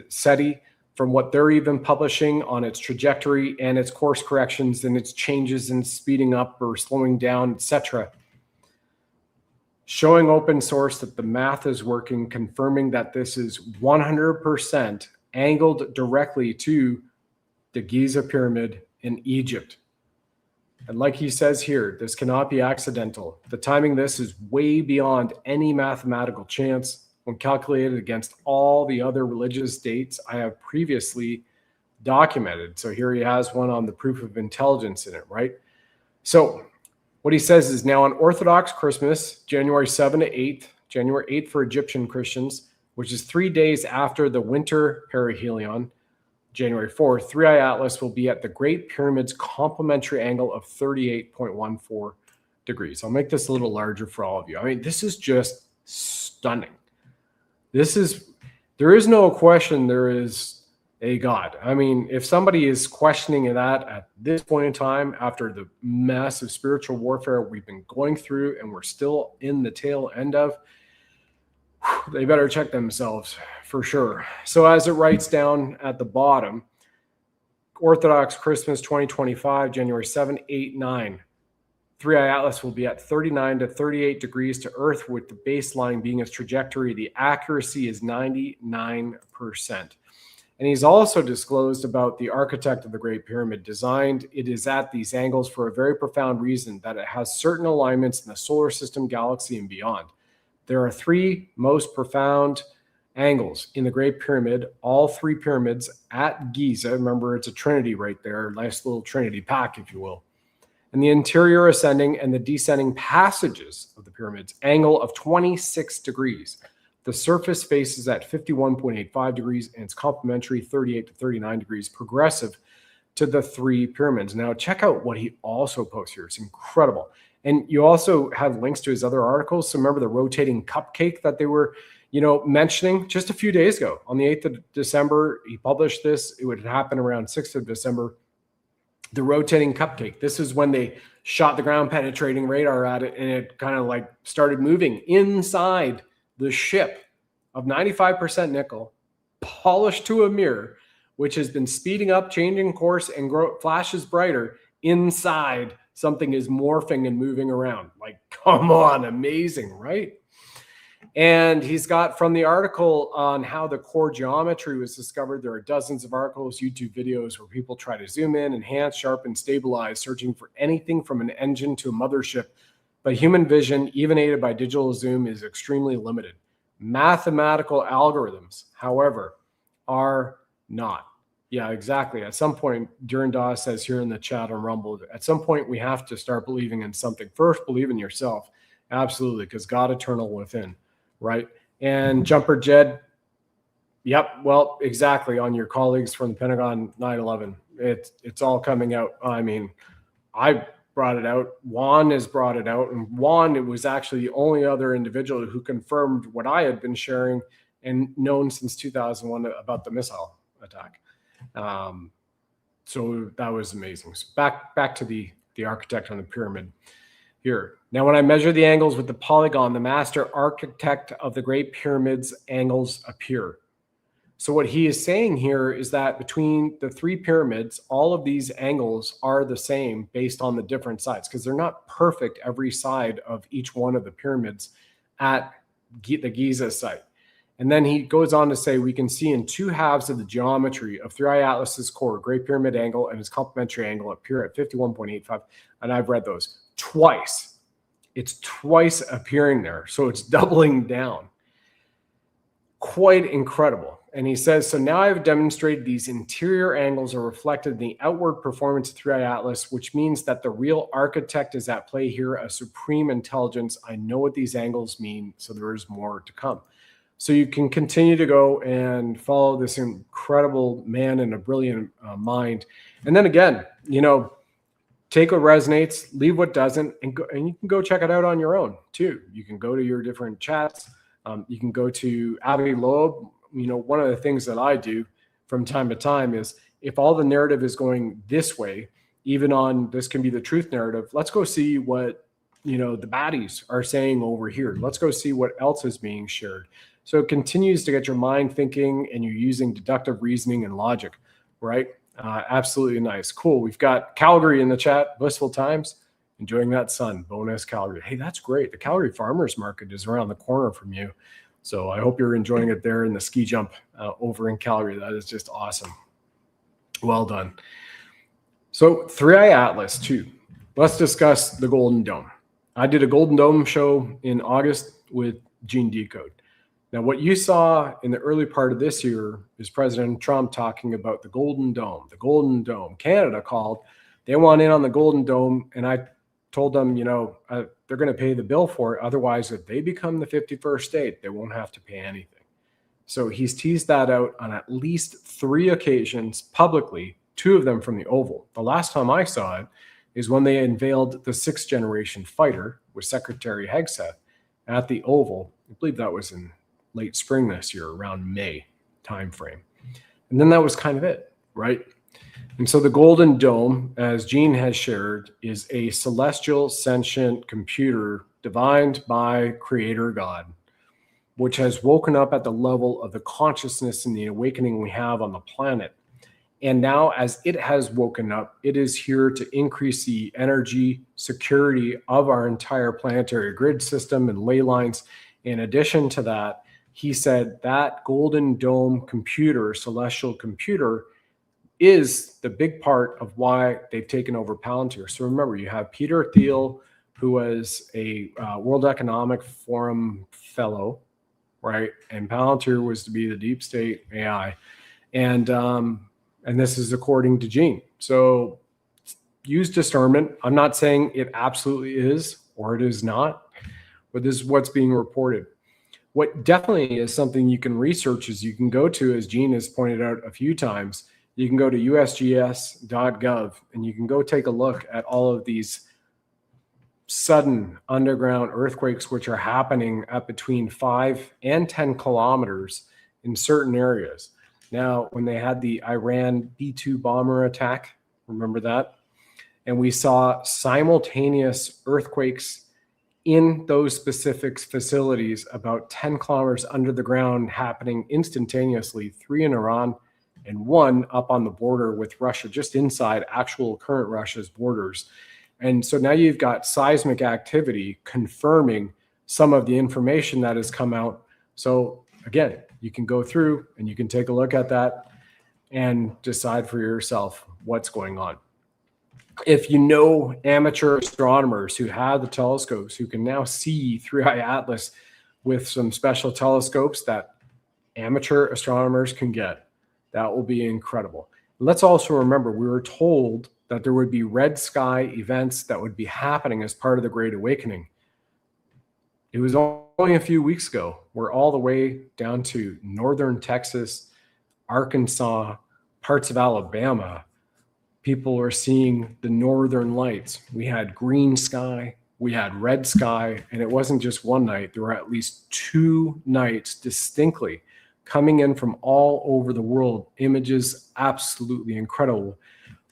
SETI, from what they're even publishing on its trajectory and its course corrections and its changes in speeding up or slowing down, etc. Showing open source that the math is working, confirming that this is 100% angled directly to the Giza pyramid in Egypt. And like he says here, this cannot be accidental. The timing of this is way beyond any mathematical chance when calculated against all the other religious dates I have previously documented. So here he has one on the proof of intelligence in it, right? So what he says is now on Orthodox Christmas, January 7 to 8th, January 8th for Egyptian Christians, which is 3 days after the winter perihelion, January 4th, 3i Atlas will be at the Great Pyramid's complementary angle of 38.14 degrees. I'll make this a little larger for all of you. I mean, this is just stunning. There is no question there is a God. I mean, if somebody is questioning that at this point in time, after the massive spiritual warfare we've been going through and we're still in the tail end of, they better check themselves for sure. So as it writes down at the bottom, Orthodox Christmas 2025, January 7, 8, 9. 3i Atlas will be at 39 to 38 degrees to Earth, with the baseline being its trajectory. The accuracy is 99%. And he's also disclosed about the architect of the Great Pyramid designed. It is at these angles for a very profound reason, that it has certain alignments in the solar system, galaxy, and beyond. There are three most profound angles in the Great Pyramid, all three pyramids at Giza. Remember, it's a trinity right there, nice little trinity pack, if you will. And the interior ascending and the descending passages of the pyramids, angle of 26 degrees. The surface faces at 51.85 degrees, and it's complementary 38 to 39 degrees progressive to the three pyramids. Now, check out what he also posts here. It's incredible. And you also have links to his other articles. So remember the rotating cupcake that they were, mentioning just a few days ago. On the 8th of December, he published this. It would happen around 6th of December. The rotating cupcake. This is when they shot the ground penetrating radar at it, and it kind of like started moving inside the ship of 95% nickel, polished to a mirror, which has been speeding up, changing course, and flashes brighter inside. Something is morphing and moving around. Like, come on, amazing, right? And he's got from the article on how the core geometry was discovered. There are dozens of articles, YouTube videos where people try to zoom in, enhance, sharpen, stabilize, searching for anything from an engine to a mothership. But human vision, even aided by digital zoom, is extremely limited. Mathematical algorithms, however, are not. Yeah, exactly. At some point, Duran Dawes says here in the chat on Rumble, at some point we have to start believing in something. First, believe in yourself. Absolutely, because God eternal within, right? And Jumper Jed, yep, well, exactly, on your colleagues from the Pentagon 9/11. It's all coming out. I mean, I brought it out. Juan has brought it out. And Juan, it was actually the only other individual who confirmed what I had been sharing and known since 2001 about the missile attack. So that was amazing. So back to the architect on the pyramid here. Now, when I measure the angles with the polygon, the master architect of the Great Pyramid's angles appear. So what he is saying here is that between the three pyramids, all of these angles are the same based on the different sides, because they're not perfect every side of each one of the pyramids at the Giza site. And then he goes on to say, we can see in two halves of the geometry of 3i Atlas's core, Great Pyramid angle and its complementary angle appear at 51.85. And I've read those twice. It's twice appearing there. So it's doubling down. Quite incredible. And he says, so now I've demonstrated these interior angles are reflected in the outward performance of 3i Atlas, which means that the real architect is at play here, a supreme intelligence. I know what these angles mean, so there is more to come. So you can continue to go and follow this incredible man and a brilliant mind. And then again, take what resonates, leave what doesn't, and you can go check it out on your own too. You can go to your different chats. You can go to Avi Loeb. One of the things that I do from time to time is if all the narrative is going this way, even on this can be the truth narrative, let's go see what, the baddies are saying over here. Let's go see what else is being shared. So it continues to get your mind thinking, and you're using deductive reasoning and logic, right? Absolutely nice. Cool. We've got Calgary in the chat, blissful times, enjoying that sun, bonus Calgary. Hey, that's great. The Calgary Farmers Market is around the corner from you. So I hope you're enjoying it there in the ski jump over in Calgary. That is just awesome. Well done. So 3i Atlas 2. Let's discuss the Golden Dome. I did a Golden Dome show in August with Gene Decode. Now, what you saw in the early part of this year is President Trump talking about the Golden Dome. The Golden Dome. Canada called. They want in on the Golden Dome, and I told them, they're going to pay the bill for it. Otherwise, if they become the 51st state, they won't have to pay anything. So he's teased that out on at least 3 occasions publicly, 2 of them from the Oval. The last time I saw it is when they unveiled the 6th generation fighter with Secretary Hegseth at the Oval. I believe that was in late spring this year, around May timeframe. And then that was kind of it, right? And so the Golden Dome, as Gene has shared, is a celestial sentient computer divined by Creator God, which has woken up at the level of the consciousness and the awakening we have on the planet. And now as it has woken up, it is here to increase the energy security of our entire planetary grid system and ley lines. In addition to that, he said that Golden Dome computer, celestial computer, is the big part of why they've taken over Palantir. So remember, you have Peter Thiel, who was a World Economic Forum fellow, right? And Palantir was to be the deep state AI. And this is according to Gene. So use discernment. I'm not saying it absolutely is or it is not, but this is what's being reported. What definitely is something you can research is you can go to, as Gene has pointed out a few times, you can go to usgs.gov and you can go take a look at all of these sudden underground earthquakes, which are happening at between 5 and 10 kilometers in certain areas. Now, when they had the Iran B-2 bomber attack, remember that? And we saw simultaneous earthquakes in those specific facilities about 10 kilometers under the ground happening instantaneously, 3 in Iran and 1 up on the border with Russia, just inside actual current Russia's borders. And so now you've got seismic activity confirming some of the information that has come out. So again, you can go through and you can take a look at that and decide for yourself what's going on. If you know amateur astronomers who have the telescopes, who can now see 3i Atlas with some special telescopes that amateur astronomers can get, that will be incredible. Let's also remember, we were told that there would be red sky events that would be happening as part of the Great Awakening. It was only a few weeks ago. We're all the way down to northern Texas, Arkansas, parts of Alabama. People were seeing the northern lights. We had green sky, we had red sky, and it wasn't just one night. There were at least 2 nights distinctly coming in from all over the world. Images absolutely incredible,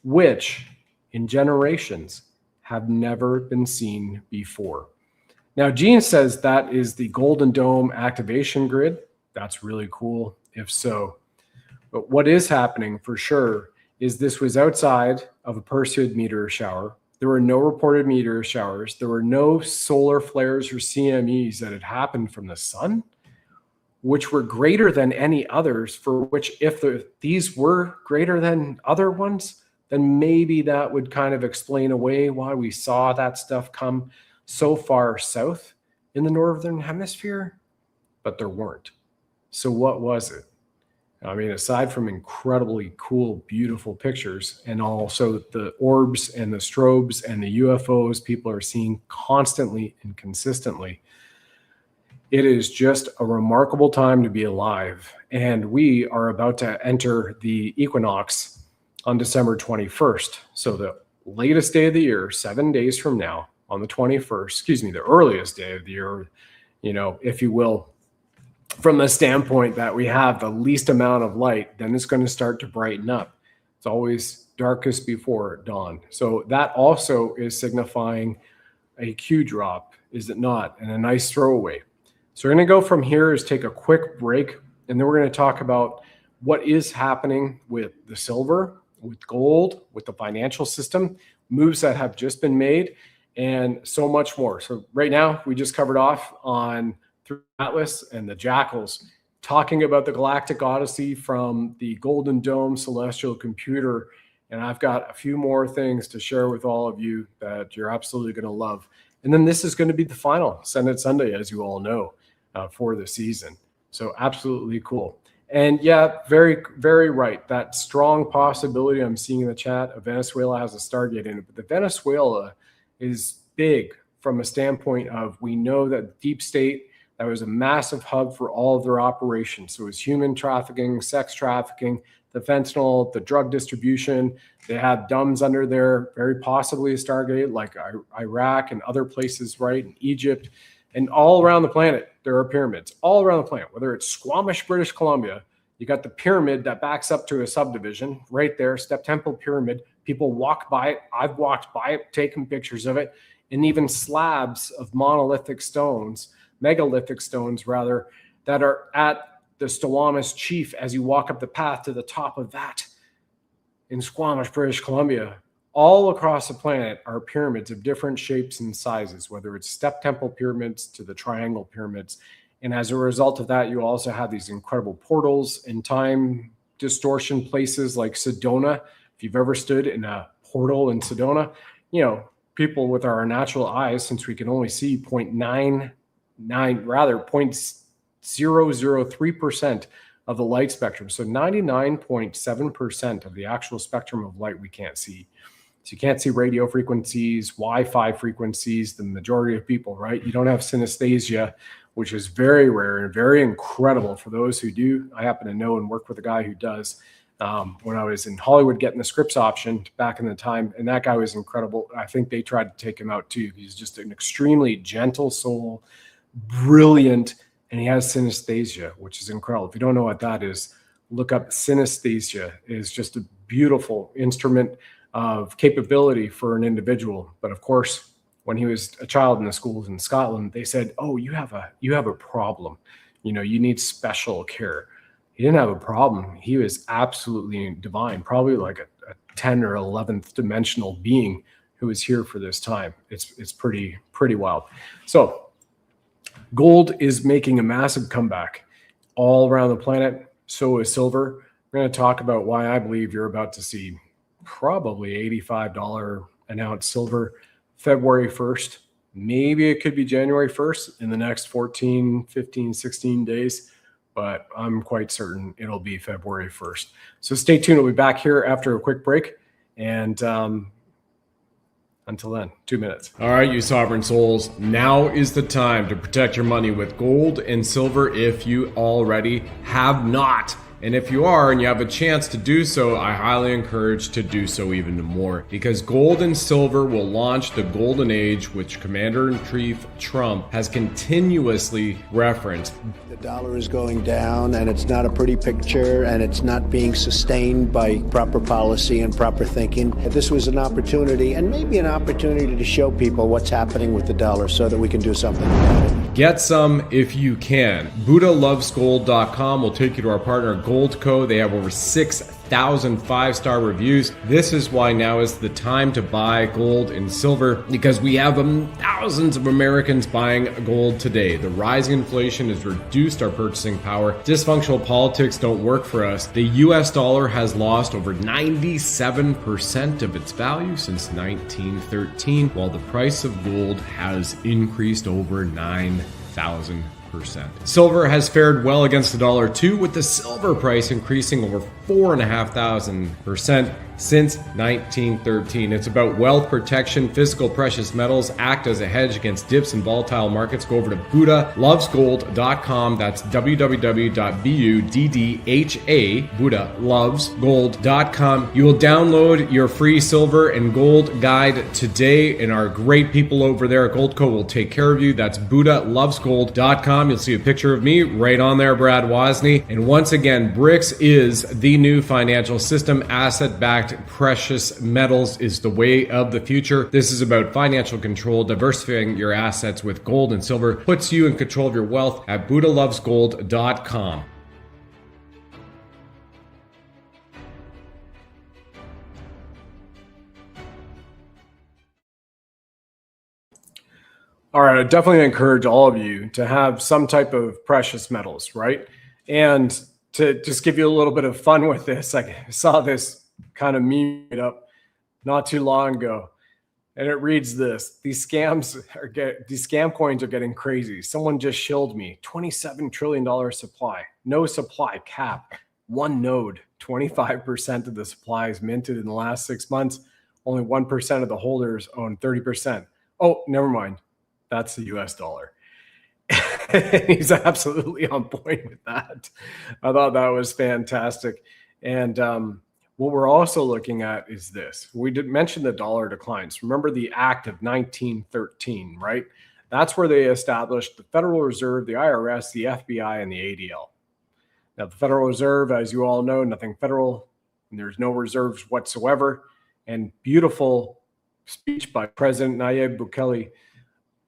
which in generations have never been seen before. Now, Gene says that is the Golden Dome activation grid. That's really cool, if so. But what is happening for sure is this was outside of a Perseid meteor shower. There were no reported meteor showers. There were no solar flares or CMEs that had happened from the sun, which were greater than any others, for which if these were greater than other ones, then maybe that would kind of explain away why we saw that stuff come so far south in the northern hemisphere, but there weren't. So what was it? I mean, aside from incredibly cool, beautiful pictures, and also the orbs and the strobes and the UFOs people are seeing constantly and consistently, it is just a remarkable time to be alive. And we are about to enter the equinox on December 21st. So the latest day of the year, 7 days from now, on the 21st, the earliest day of the year, if you will, from the standpoint that we have the least amount of light, then it's going to start to brighten up. It's always darkest before dawn. So that also is signifying a Q drop, is it not? And a nice throwaway. So we're going to go from here is take a quick break, and then we're going to talk about what is happening with the silver, with gold, with the financial system, moves that have just been made, and so much more. So right now, we just covered off on through Atlas and the Jackals, talking about the Galactic Odyssey from the Golden Dome Celestial Computer. And I've got a few more things to share with all of you that you're absolutely going to love. And then this is going to be the final Senate Sunday, as you all know, for the season. So absolutely cool. And yeah, very, very right. That strong possibility I'm seeing in the chat of Venezuela has a Stargate in it. But the Venezuela is big from a standpoint of, we know that deep state, that was a massive hub for all of their operations. So it was human trafficking, sex trafficking, the fentanyl, the drug distribution. They had dumbs under there, very possibly a Stargate like Iraq and other places, right? In Egypt and all around the planet, there are pyramids all around the planet, whether it's Squamish, British Columbia. You got the pyramid that backs up to a subdivision right there, Step Temple Pyramid. People walk by it. I've walked by it, taken pictures of it, and even slabs of monolithic stones, megalithic stones rather, that are at the Squamish Chief as you walk up the path to the top of that in Squamish, British Columbia. All across the planet are pyramids of different shapes and sizes, whether it's Step Temple pyramids to the triangle pyramids. And as a result of that, you also have these incredible portals and time distortion places like Sedona. If you've ever stood in a portal in Sedona, you know, people with our natural eyes, since we can only see 0.003% of the light spectrum. So 99.7% of the actual spectrum of light we can't see. So you can't see radio frequencies, Wi-Fi frequencies, the majority of people, right? You don't have synesthesia, which is very rare and very incredible for those who do. I happen to know and work with a guy who does. When I was in Hollywood getting the scripts optioned back in the time, and that guy was incredible. I think they tried to take him out too. He's just an extremely gentle soul, brilliant, and he has synesthesia, which is incredible. If you don't know what that is, look up synesthesia. It is just a beautiful instrument of capability for an individual. But of course, when he was a child in the schools in Scotland, they said, "Oh, you have a problem. You know, you need special care." He didn't have a problem. He was absolutely divine, probably like a 10 or 11th dimensional being who was here for this time. It's pretty wild. So gold is making a massive comeback all around the planet. So is silver. We're going to talk about why I believe you're about to see probably $85 an ounce silver February 1st. Maybe it could be January 1st in the next 14, 15, 16 days. But I'm quite certain it'll be February 1st. So stay tuned. We'll be back here after a quick break. And until then, 2 minutes. All right, you sovereign souls, now is the time to protect your money with gold and silver if you already have not. And if you are and you have a chance to do so, I highly encourage to do so even more, because gold and silver will launch the golden age, which Commander-in-Chief Trump has continuously referenced. The dollar is going down, and it's not a pretty picture, and it's not being sustained by proper policy and proper thinking. This was an opportunity, and maybe an opportunity to show people what's happening with the dollar so that we can do something about it. Get some if you can. BuddhaLovesGold.com will take you to our partner Goldco. They have over 6,000 5-star reviews. This is why now is the time to buy gold and silver, because we have thousands of Americans buying gold today. The rising inflation has reduced our purchasing power. Dysfunctional politics don't work for us. The US dollar has lost over 97% of its value since 1913, while the price of gold has increased over 9,000%. Silver has fared well against the dollar too, with the silver price increasing over 4,500% since 1913. It's about wealth protection. Physical precious metals act as a hedge against dips in volatile markets. Go over to BuddhaLovesGold.com. That's www.BUDDHA, BuddhaLovesGold.com. You will download your free silver and gold guide today, and our great people over there at Goldco will take care of you. That's BuddhaLovesGold.com. You'll see a picture of me right on there, Brad Wozni. And once again, BRICS is the new financial system, asset-backed fact, precious metals is the way of the future. This is about financial control. Diversifying your assets with gold and silver puts you in control of your wealth at BuddhaLovesGold.com. All right, I definitely encourage all of you to have some type of precious metals, right? And to just give you a little bit of fun with this, I saw this kind of meme up not too long ago, and it reads this: these scam coins are getting crazy. Someone just shilled me $27 trillion supply, no supply cap, one node, 25% of the supply is minted in the last 6 months. Only 1% of the holders own 30%. Oh, never mind. That's the US dollar. He's absolutely on point with that. I thought that was fantastic. And what we're also looking at is this. We did mention the dollar declines. Remember the Act of 1913, right? That's where they established the Federal Reserve, the IRS, the FBI, and the ADL. Now, the Federal Reserve, as you all know, nothing federal, and there's no reserves whatsoever. And beautiful speech by President Nayib Bukele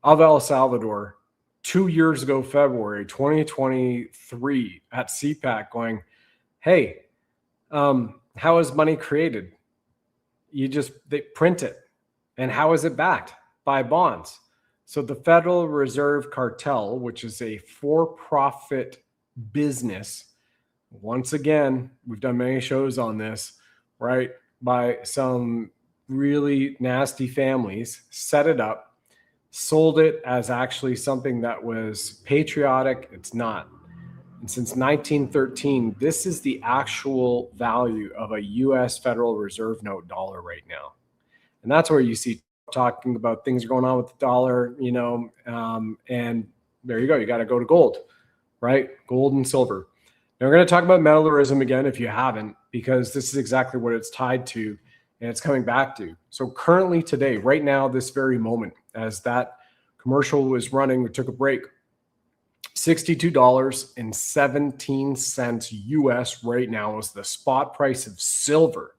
of El Salvador 2 years ago, February 2023 at CPAC, going, hey, how is money created? They print it. And how is it backed? By bonds. So the Federal Reserve Cartel, which is a for-profit business, once again, we've done many shows on this, right? By some really nasty families, set it up, sold it as actually something that was patriotic. It's not. And since 1913, this is the actual value of a U.S. Federal Reserve note dollar right now. And that's where you see talking about things are going on with the dollar, and there you go. You got to go to gold, right? Gold and silver. Now we're going to talk about metallurgism again if you haven't, because this is exactly what it's tied to and it's coming back to. So currently today, right now, this very moment, as that commercial was running, we took a break, $62.17 US right now is the spot price of silver.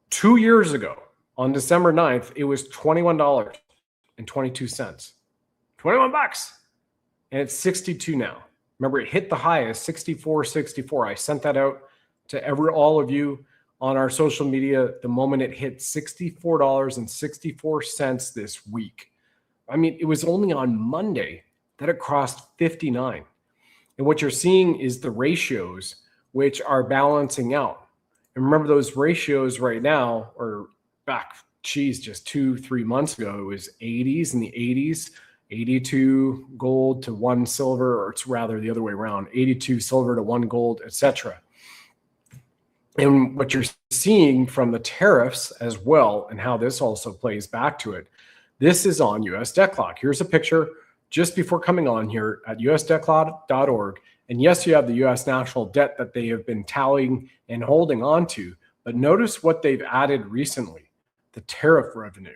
2 years ago, on December 9th, it was $21.22. 21 bucks. And it's 62 now. Remember, it hit the high as 64.64. I sent that out to all of you on our social media the moment it hit $64.64 this week. I mean, it was only on Monday that it crossed 59. And what you're seeing is the ratios, which are balancing out. And remember, those ratios right now, or back, just 2-3 months ago, it was 80s in the 80s, 82 gold to 1 silver, or it's rather the other way around, 82 silver to 1 gold, etc. And what you're seeing from the tariffs as well, and how this also plays back to it, this is on US Debt Clock. Here's a picture just before coming on here at usdebtclock.org. And yes, you have the US national debt that they have been tallying and holding on to. But notice what they've added recently, the tariff revenue.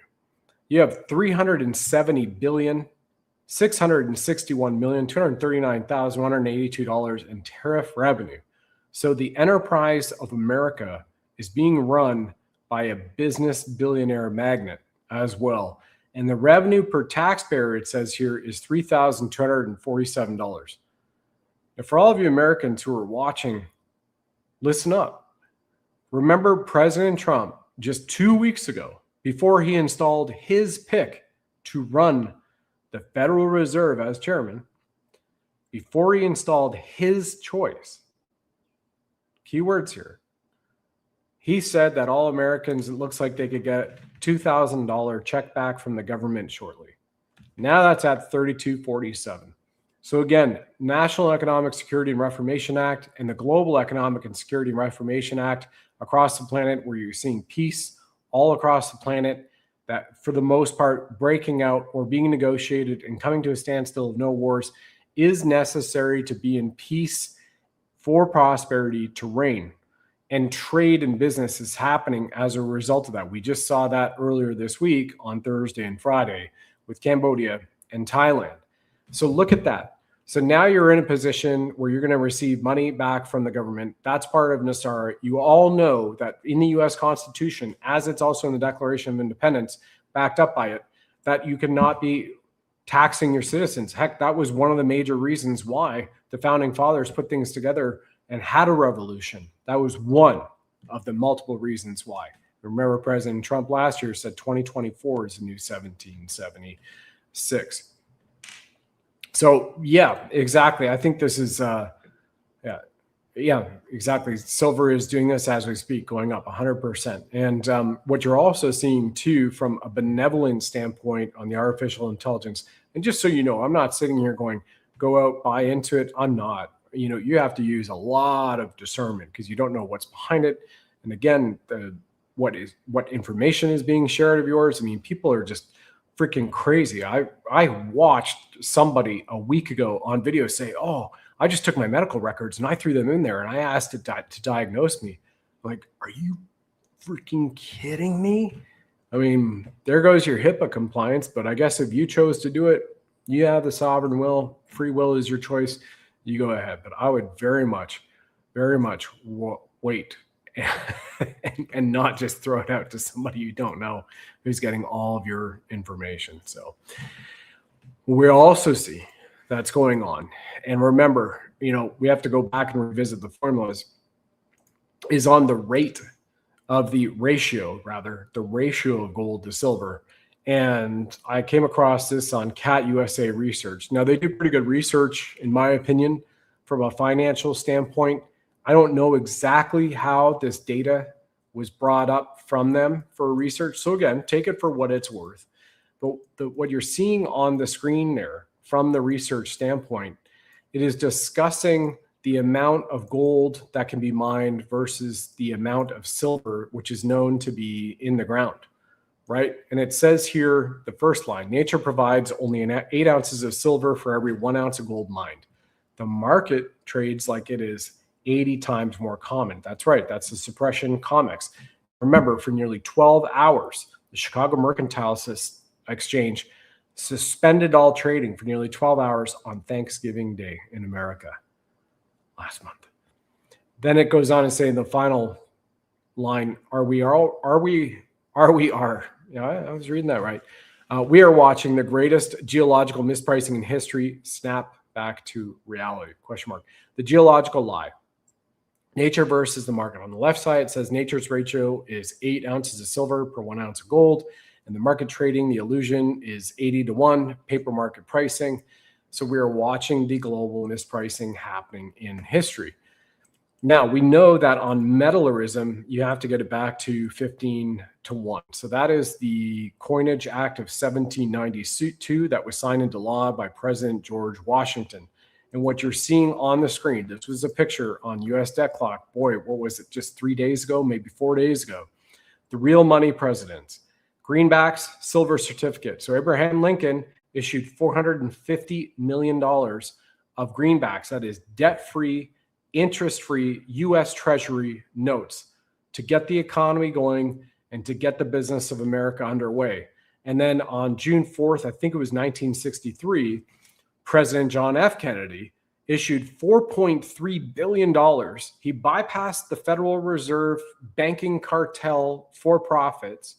You have $370,661,239,182 in tariff revenue. So the enterprise of America is being run by a business billionaire magnate as well. And the revenue per taxpayer, it says here, is $3,247. Now, for all of you Americans who are watching, listen up. Remember President Trump just 2 weeks ago, before he installed his pick to run the Federal Reserve as chairman, before he installed his choice, keywords here, he said that all Americans, it looks like they could get $2,000 check back from the government shortly. Now that's at $3,247. So again, National Economic Security and Reformation Act and the Global Economic and Security and Reformation Act across the planet, where you're seeing peace all across the planet, that for the most part breaking out or being negotiated and coming to a standstill of no wars is necessary to be in peace, for prosperity to reign. And trade and business is happening as a result of that. We just saw that earlier this week on Thursday and Friday with Cambodia and Thailand. So look at that. So now you're in a position where you're going to receive money back from the government. That's part of NESARA. You all know that in the U.S. Constitution, as it's also in the Declaration of Independence, backed up by it, that you cannot be taxing your citizens. Heck, that was one of the major reasons why the founding fathers put things together and had a revolution. That was one of the multiple reasons why. Remember, President Trump last year said 2024 is the new 1776. So yeah, exactly. I think this is, yeah, exactly. Silver is doing this as we speak, going up 100%. And what you're also seeing too, from a benevolent standpoint on the artificial intelligence, and just so you know, I'm not sitting here going, go out, buy into it. I'm not. You know, you have to use a lot of discernment because you don't know what's behind it. And again, what information is being shared of yours. I mean, people are just freaking crazy. I watched somebody a week ago on video say, oh, I just took my medical records and I threw them in there and I asked it to diagnose me. Like, are you freaking kidding me? I mean, there goes your HIPAA compliance, but I guess if you chose to do it, you have the sovereign will. Free will is your choice. You go ahead. But I would very much wait and not just throw it out to somebody you don't know who's getting all of your information. So we also see that's going on. And remember, you know, we have to go back and revisit the formulas, is on the rate of the ratio of gold to silver. And I came across this on CAT USA Research. Now, they do pretty good research, in my opinion, from a financial standpoint. I don't know exactly how this data was brought up from them for research. So again, take it for what it's worth. But what you're seeing on the screen there from the research standpoint, it is discussing the amount of gold that can be mined versus the amount of silver, which is known to be in the ground, right? And it says here, the first line, nature provides only 8 ounces of silver for every 1 ounce of gold mined. The market trades like it is 80 times more common. That's right. That's the suppression comics. Remember, for nearly 12 hours, the Chicago Mercantile Exchange suspended all trading for nearly 12 hours on Thanksgiving Day in America last month. Then it goes on to say in the final line, yeah, I was reading that right. We are watching the greatest geological mispricing in history snap back to reality, question mark. The geological lie. Nature versus the market. On the left side, it says nature's ratio is 8 ounces of silver per 1 ounce of gold. And the market trading, the illusion is 80-1, paper market pricing. So we are watching the global mispricing happening in history. Now, we know that on metallism, you have to get it back to 15-1. So that is the Coinage Act of 1792 that was signed into law by President George Washington. And what you're seeing on the screen, this was a picture on US Debt Clock. Boy, what was it, just 3 days ago, maybe 4 days ago? The real money presidents. Greenbacks, silver certificate. So Abraham Lincoln issued $450 million of greenbacks. That is debt-free, interest-free U.S. Treasury notes to get the economy going and to get the business of America underway. And then on June 4th, I think it was 1963, President John F. Kennedy issued $4.3 billion. He bypassed the Federal Reserve banking cartel for profits,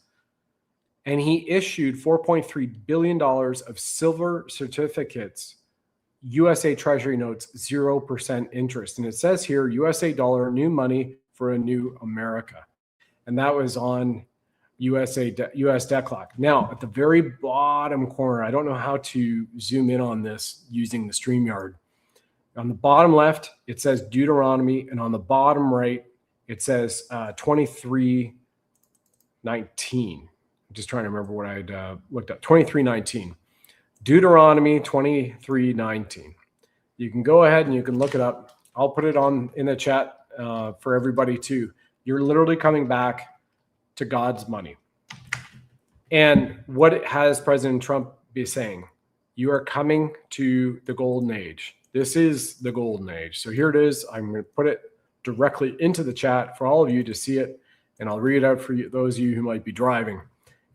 and he issued $4.3 billion of silver certificates, USA Treasury notes, 0% interest. And it says here, USA dollar, new money for a new America. And that was on US Debt Clock. Now, at the very bottom corner, I don't know how to zoom in on this using the StreamYard. On the bottom left, it says Deuteronomy, and on the bottom right, it says 23:19. I'm just trying to remember what I'd looked up. 23:19. Deuteronomy 23:19. You can go ahead and you can look it up. I'll put it on in the chat for everybody too. You're literally coming back to God's money. And what has President Trump be saying? You are coming to the golden age. This is the golden age. So here it is. I'm going to put it directly into the chat for all of you to see it. And I'll read it out for you, those of you who might be driving.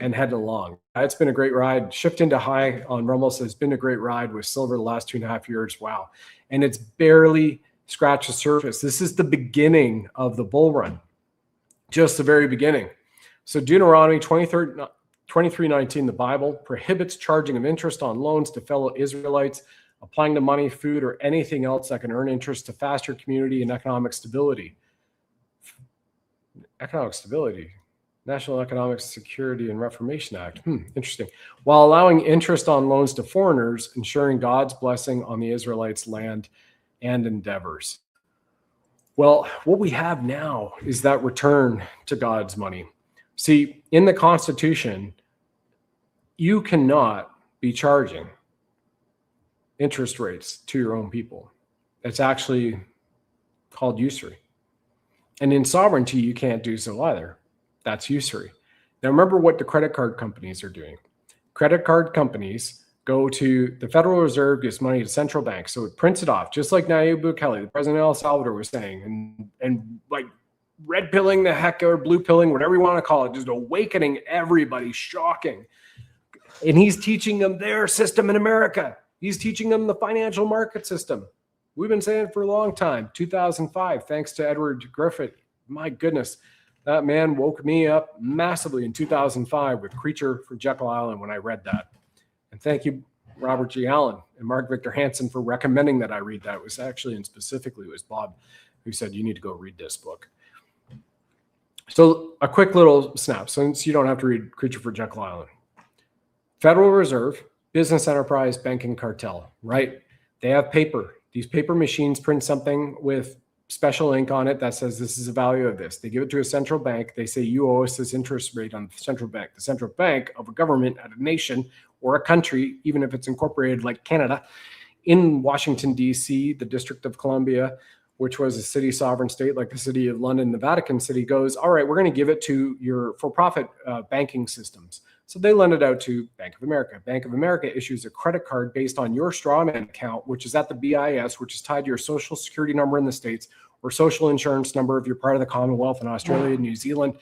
and heading along. It's been a great ride. Shift into high on Rumble says, been a great ride with silver the last 2.5 years. Wow. And it's barely scratched the surface. This is the beginning of the bull run, just the very beginning. So Deuteronomy 23:19, the Bible prohibits charging of interest on loans to fellow Israelites, applying to money, food, or anything else that can earn interest to foster community and economic stability. Economic stability. National Economic Security and Reformation Act. Interesting. While allowing interest on loans to foreigners, ensuring God's blessing on the Israelites' land and endeavors. Well, what we have now is that return to God's money. See, in the Constitution, you cannot be charging interest rates to your own people. It's actually called usury. And in sovereignty, you can't do so either. That's usury. Now, remember what the credit card companies are doing. Credit card companies go to the Federal Reserve, gives money to central banks. So it prints it off, just like Nayib Bukele, the president of El Salvador, was saying, and like red pilling the heck or blue pilling, whatever you want to call it, just awakening everybody, shocking. And he's teaching them their system in America. He's teaching them the financial market system. We've been saying it for a long time. 2005, thanks to Edward Griffith. My goodness. That man woke me up massively in 2005 with Creature from Jekyll Island when I read that. And thank you, Robert G. Allen and Mark Victor Hansen, for recommending that I read that. It was actually, and specifically, it was Bob who said, you need to go read this book. So a quick little snap, since you don't have to read Creature from Jekyll Island. Federal Reserve, business enterprise, banking cartel, right? They have paper. These paper machines print something with special ink on it that says this is the value of this. They give it to a central bank. They say, you owe us this interest rate on the central bank. The central bank of a government at a nation or a country, even if it's incorporated like Canada, in Washington, D.C., the District of Columbia, which was a city sovereign state like the city of London, the Vatican City, goes, all right, we're going to give it to your for-profit banking systems. So they lend it out to Bank of America. Bank of America issues a credit card based on your strawman account, which is at the BIS, which is tied to your social security number in the States or social insurance number if you're part of the Commonwealth in Australia, New Zealand,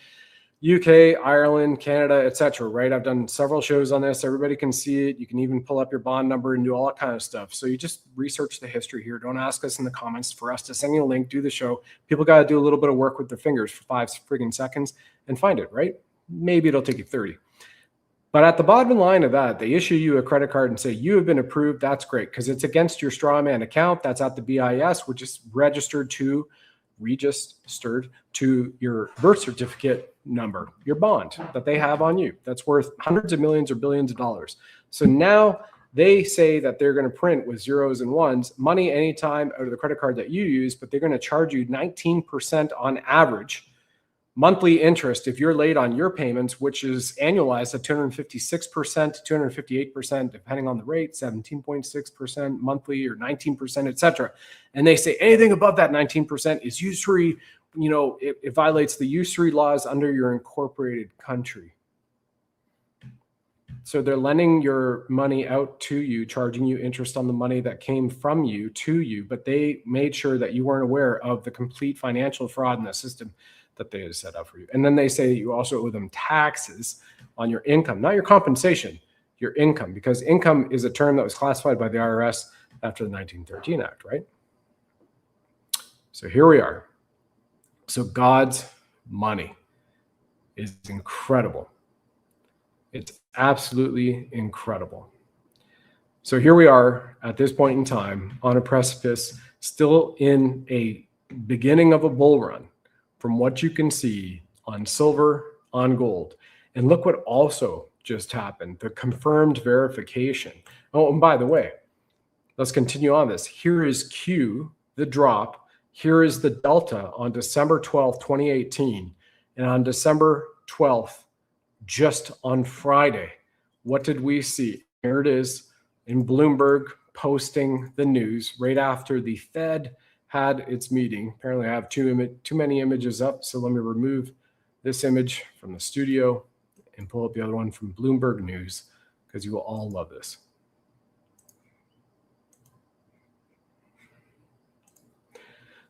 UK, Ireland, Canada, etc. Right? I've done several shows on this. Everybody can see it. You can even pull up your bond number and do all that kind of stuff. So you just research the history here. Don't ask us in the comments for us to send you a link, do the show. People got to do a little bit of work with their fingers for 5 friggin' seconds and find it, right? Maybe it'll take you 30. But at the bottom line of that, they issue you a credit card and say, you have been approved. That's great because it's against your strawman account. That's at the BIS, which is registered to your birth certificate number, your bond that they have on you. That's worth hundreds of millions or billions of dollars. So now they say that they're going to print with zeros and ones money anytime out of the credit card that you use, but they're going to charge you 19% on average monthly interest if you're late on your payments, which is annualized at 256% to 258%, depending on the rate, 17.6% monthly or 19%, et cetera. And they say anything above that 19% is usury, it violates the usury laws under your incorporated country. So they're lending your money out to you, charging you interest on the money that came from you to you, but they made sure that you weren't aware of the complete financial fraud in the system that they had set up for you. And then they say you also owe them taxes on your income, not your compensation, your income, because income is a term that was classified by the IRS after the 1913 Act, right? So here we are. So God's money is incredible. It's absolutely incredible. So here we are at this point in time on a precipice, still in a beginning of a bull run. From what you can see on silver, on gold. And look what also just happened, the confirmed verification. Oh, and by the way, let's continue on this. Here is Q, the drop. Here is the delta on December 12th, 2018. And on December 12th, just on Friday, what did we see? Here it is in Bloomberg posting the news right after the Fed had its meeting. Apparently I have too many images up, so let me remove this image from the studio and pull up the other one from Bloomberg News because you will all love this.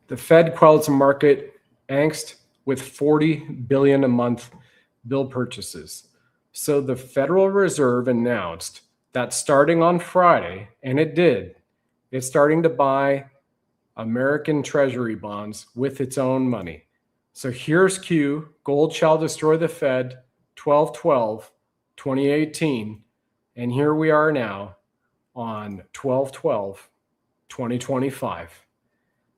The Fed quelled some market angst with $40 billion a month bill purchases. So the Federal Reserve announced that starting on Friday, and it did, it's starting to buy American Treasury bonds with its own money. So here's Q, gold shall destroy the Fed, 12/12/2018. And here we are now on 12/12/2025.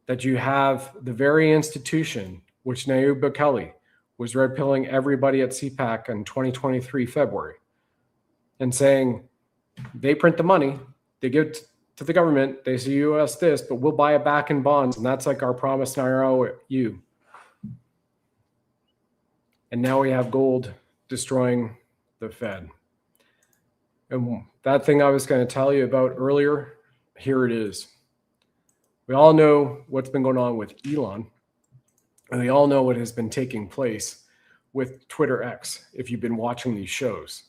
That you have the very institution which Nayib Bukele was red pilling everybody at CPAC in 2023 February and saying they print the money, they give it to the government, they say you owe us this, but we'll buy it back in bonds, and that's like our promise and I owe you. And now we have gold destroying the Fed. And that thing I was going to tell you about earlier, here it is. We all know what's been going on with Elon, and we all know what has been taking place with Twitter X, if you've been watching these shows.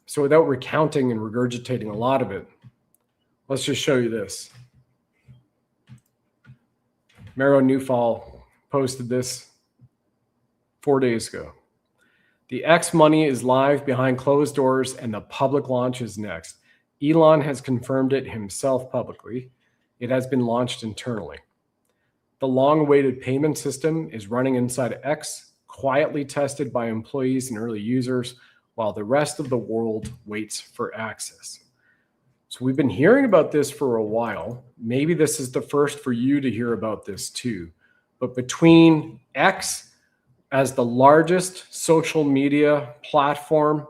So without recounting and regurgitating a lot of it, let's just show you this. Mero Newfall posted this 4 days ago. The X money is live behind closed doors and the public launch is next. Elon has confirmed it himself publicly. It has been launched internally. The long-awaited payment system is running inside X, quietly tested by employees and early users, while the rest of the world waits for access. So we've been hearing about this for a while. Maybe this is the first for you to hear about this too. But between X as the largest social media platform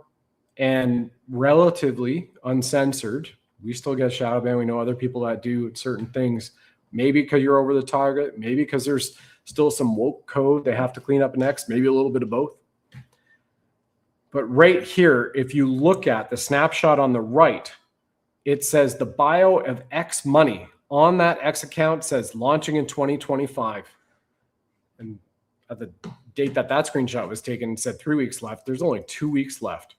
and relatively uncensored, we still get shadow banned. We know other people that do certain things, maybe because you're over the target, maybe because there's still some woke code they have to clean up in X, maybe a little bit of both. But right here, if you look at the snapshot on the right, it says the bio of X money on that X account says launching in 2025. And at the date that screenshot was taken, it said 3 weeks left. There's only 2 weeks left.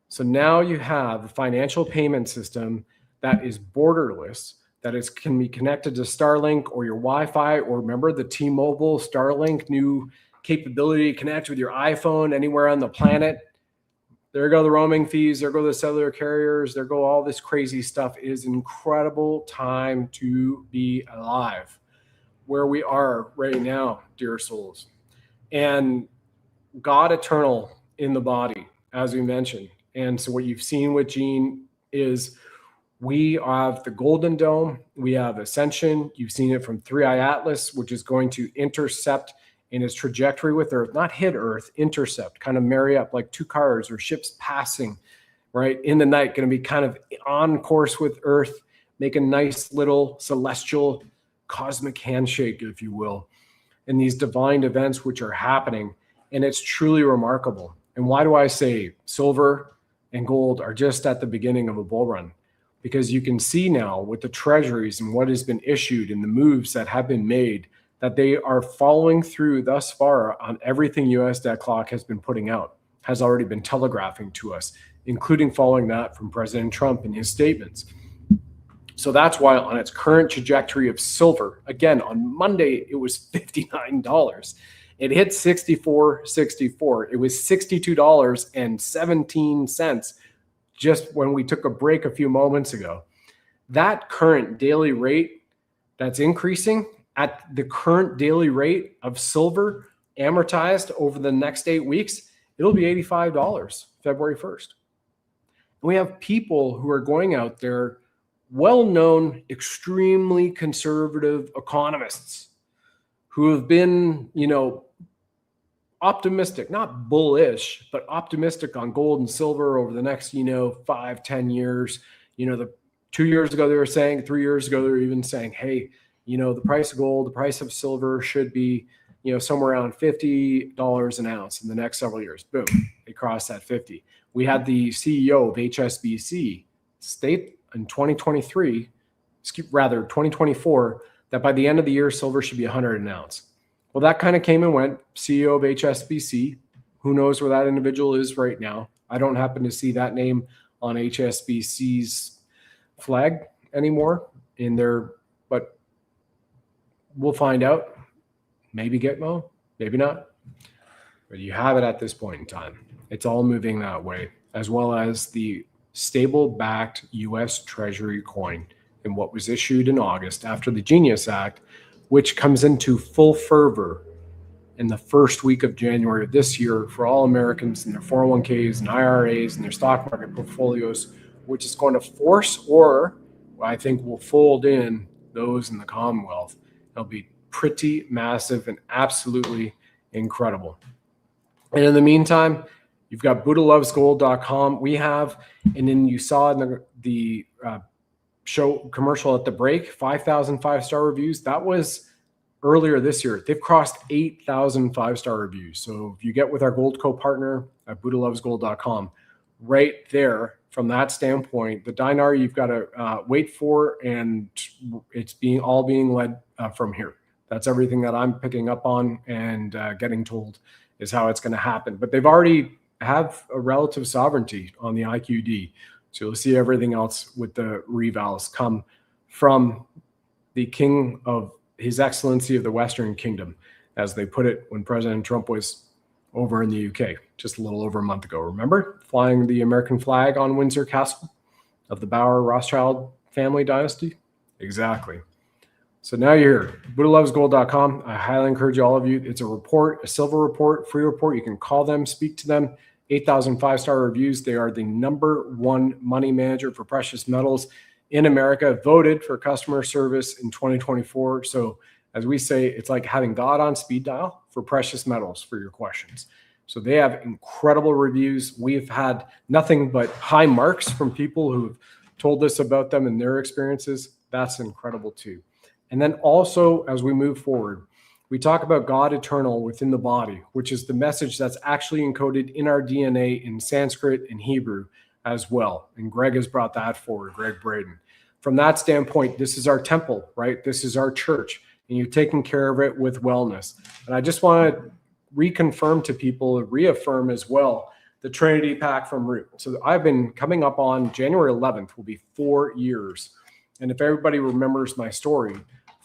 So now you have a financial payment system that is borderless, that can be connected to Starlink or your Wi-Fi, or remember the T-Mobile Starlink new capability to connect with your iPhone anywhere on the planet. There go the roaming fees, there go the cellular carriers, there go all this crazy stuff. It is an incredible time to be alive where we are right now, dear souls. And God eternal in the body, as we mentioned. And so what you've seen with Gene is we have the Golden Dome, we have Ascension. You've seen it from 3i Atlas, which is going to intercept in its trajectory with Earth, not hit Earth, intercept, kind of marry up like two cars or ships passing, right, in the night, going to be kind of on course with Earth, make a nice little celestial cosmic handshake, if you will, in these divine events which are happening. And it's truly remarkable. And why do I say silver and gold are just at the beginning of a bull run? Because you can see now with the treasuries and what has been issued and the moves that have been made, that they are following through thus far on everything US Debt Clock has been putting out, has already been telegraphing to us, including following that from President Trump in his statements. So that's why on its current trajectory of silver, again, on Monday, it was $59. It hit $64.64. It was $62.17 just when we took a break a few moments ago. That current daily rate that's increasing, at the current daily rate of silver amortized over the next 8 weeks, it'll be $85 February 1st. And we have people who are going out there, well-known, extremely conservative economists who have been, optimistic, not bullish, but optimistic on gold and silver over the next, 5-10 years. The 2 years ago, they were saying, 3 years ago, they were even saying, hey, the price of gold, the price of silver should be, somewhere around $50 an ounce in the next several years. Boom, they crossed that 50. We had the CEO of HSBC state in 2024, that by the end of the year, silver should be 100 an ounce. Well, that kind of came and went. CEO of HSBC, who knows where that individual is right now? I don't happen to see that name on HSBC's flag anymore in their, but we'll find out. Maybe Gitmo, maybe not. But you have it at this point in time. It's all moving that way, as well as the stable-backed U.S. Treasury coin and what was issued in August after the Genius Act, which comes into full fervor in the first week of January of this year for all Americans in their 401ks and IRAs and their stock market portfolios, which is going to force, or I think will fold in, those in the Commonwealth. It'll be pretty massive and absolutely incredible. And in the meantime, you've got BuddhaLovesGold.com. We have, and then you saw in the show commercial at the break, 5,000 5-star reviews. That was earlier this year. They've crossed 8,000 5-star reviews. So if you get with our Gold Co partner at BuddhaLovesGold.com, right there, from that standpoint, the dinar you've got to wait for, and it's all being led from here. That's everything that I'm picking up on and getting told is how it's going to happen. But they've already have a relative sovereignty on the IQD. So you'll see everything else with the revals come from the King of His Excellency of the Western Kingdom, as they put it when President Trump was over in the UK just a little over a month ago. Remember, flying the American flag on Windsor Castle of the Bauer Rothschild family dynasty? Exactly. So now you're here, BuddhaLovesGold.com. I highly encourage all of you. It's a report, a silver report, free report. You can call them, speak to them. 8,000 5-star reviews. They are the #1 money manager for precious metals in America, voted for customer service in 2024. So as we say, it's like having God on speed dial for precious metals for your questions. So they have incredible reviews. We've had nothing but high marks from people who've told us about them and their experiences. That's incredible too. And then also, as we move forward, we talk about God eternal within the body, which is the message that's actually encoded in our DNA in Sanskrit and Hebrew as well. And Greg has brought that forward, Greg Braden. From that standpoint, this is our temple, right? This is our church, and you're taking care of it with wellness. And I just want to reconfirm to people, reaffirm as well, the Trinity Pack from Root. So I've been coming up on January 11th, will be 4 years. And if everybody remembers my story,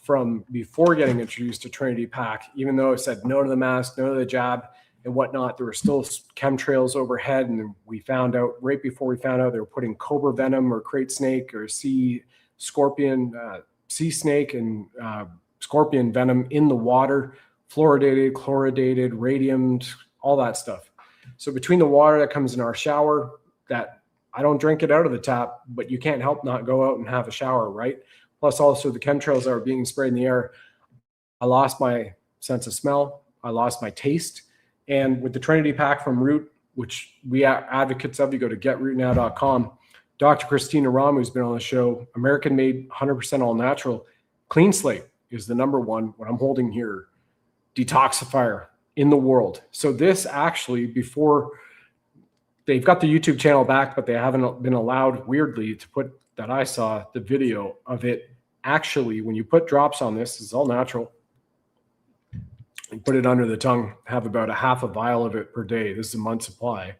from before getting introduced to Trinity Pack, even though it said no to the mask, no to the jab and whatnot, there were still chemtrails overhead. And we found out right before we found out they were putting cobra venom or crate snake or sea snake and scorpion venom in the water, fluoridated, chloridated, radiumed, all that stuff. So between the water that comes in our shower, that I don't drink it out of the tap, but you can't help not go out and have a shower, right? Plus also the chemtrails that are being sprayed in the air. I lost my sense of smell. I lost my taste. And with the Trinity Pack from Root, which we are advocates of, you go to getrootnow.com. Dr. Christina Ram, who's been on the show, American made, 100% all natural. Clean Slate is the #1, what I'm holding here, detoxifier in the world. So this actually, before they've got the YouTube channel back, but they haven't been allowed, weirdly, to put, that I saw the video of it. Actually, when you put drops on this, it's all natural. You put it under the tongue, have about a half a vial of it per day. This is a month supply.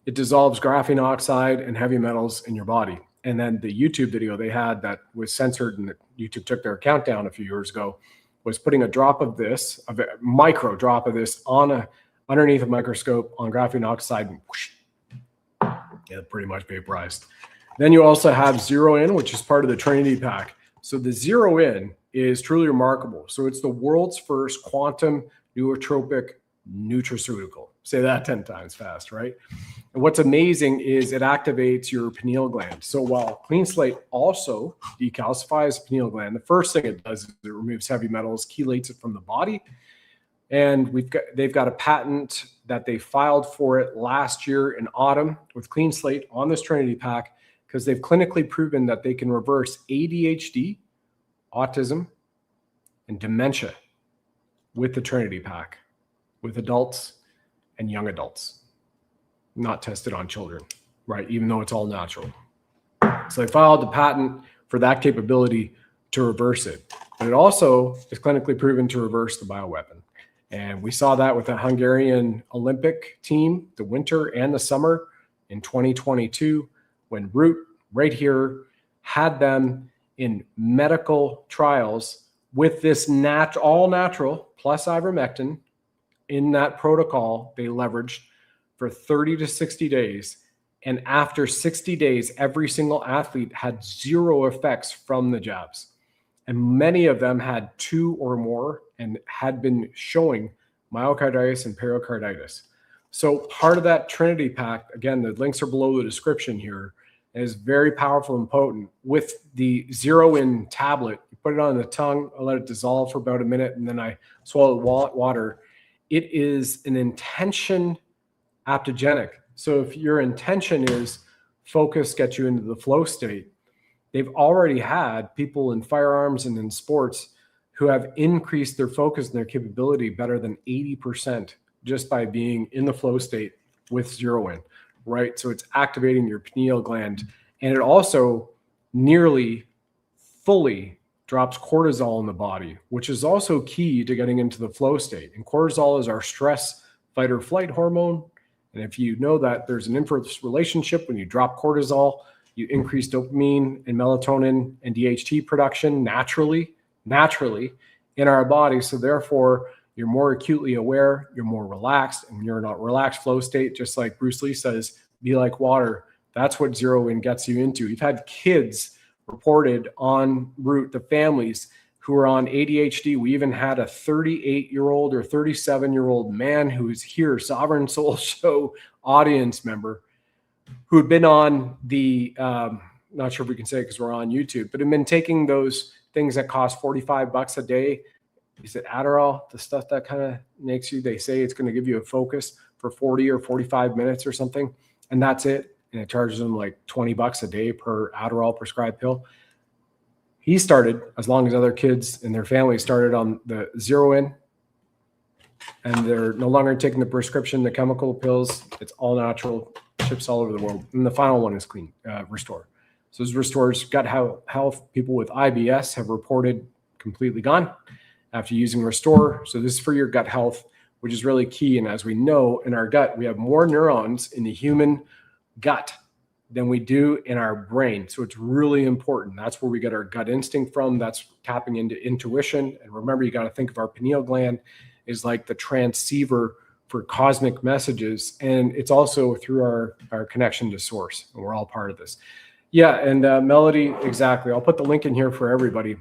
It dissolves graphene oxide and heavy metals in your body. And then the YouTube video they had that was censored and YouTube took their account down a few years ago was putting a drop of this, a micro drop of this on underneath a microscope on graphene oxide, and whoosh, yeah, pretty much vaporized. Then you also have Zero In, which is part of the Trinity Pack. So the Zero In is truly remarkable. So it's the world's first quantum nootropic nutraceutical. Say that 10 times fast, right? And what's amazing is it activates your pineal gland. So while Clean Slate also decalcifies the pineal gland, the first thing it does is it removes heavy metals, chelates it from the body. And they've got a patent that they filed for it last year in autumn with Clean Slate on this Trinity Pack, because they've clinically proven that they can reverse ADHD, autism, and dementia with the Trinity Pack, with adults and young adults, not tested on children, right? Even though it's all natural. So they filed the patent for that capability to reverse it. But it also is clinically proven to reverse the bioweapon. And we saw that with the Hungarian Olympic team, the winter and the summer in 2022, when Root right here had them in medical trials with this all natural plus ivermectin in that protocol they leveraged for 30 to 60 days. And after 60 days, every single athlete had 0 effects from the jabs. And many of them had 2 or more and had been showing myocarditis and pericarditis. So part of that Trinity pack, again, the links are below the description here, is very powerful and potent. With the 0-in tablet, you put it on the tongue, I let it dissolve for about a minute, and then I swallow water. It is an intention aptogenic. So if your intention is focus, get you into the flow state, they've already had people in firearms and in sports who have increased their focus and their capability better than 80% just by being in the flow state with 0-in, right? So it's activating your pineal gland, and it also nearly fully drops cortisol in the body, which is also key to getting into the flow state. And cortisol is our stress, fight or flight hormone. And if you know that there's an inverse relationship, when you drop cortisol, you increase dopamine and melatonin and DHT production naturally in our body. So therefore, you're more acutely aware, you're more relaxed, and you're in a relaxed flow state, just like Bruce Lee says, be like water. That's what 0-in gets you into. We've had kids reported en route, the families who are on ADHD. We even had a 38-year-old or 37-year-old man who's here, Sovereign Soul Show audience member, who had been on the, not sure if we can say it because we're on YouTube, but had been taking those things that cost $45 a day. Is it Adderall, the stuff that kind of makes you, they say it's going to give you a focus for 40 or 45 minutes or something, and that's it. And it charges them like $20 a day per Adderall prescribed pill. He started, as long as other kids in their family started on the 0-in, and they're no longer taking the prescription, the chemical pills. It's all natural, ships all over the world. And the final one is clean, Restore. So this restores gut health. People with IBS have reported completely gone after using Restore. So this is for your gut health, which is really key. And as we know, in our gut, we have more neurons in the human gut than we do in our brain. So it's really important. That's where we get our gut instinct from. That's tapping into intuition. And remember, you got to think of our pineal gland is like the transceiver for cosmic messages. And it's also through our connection to source. And we're all part of this. Yeah. And Melody, exactly. I'll put the link in here for everybody.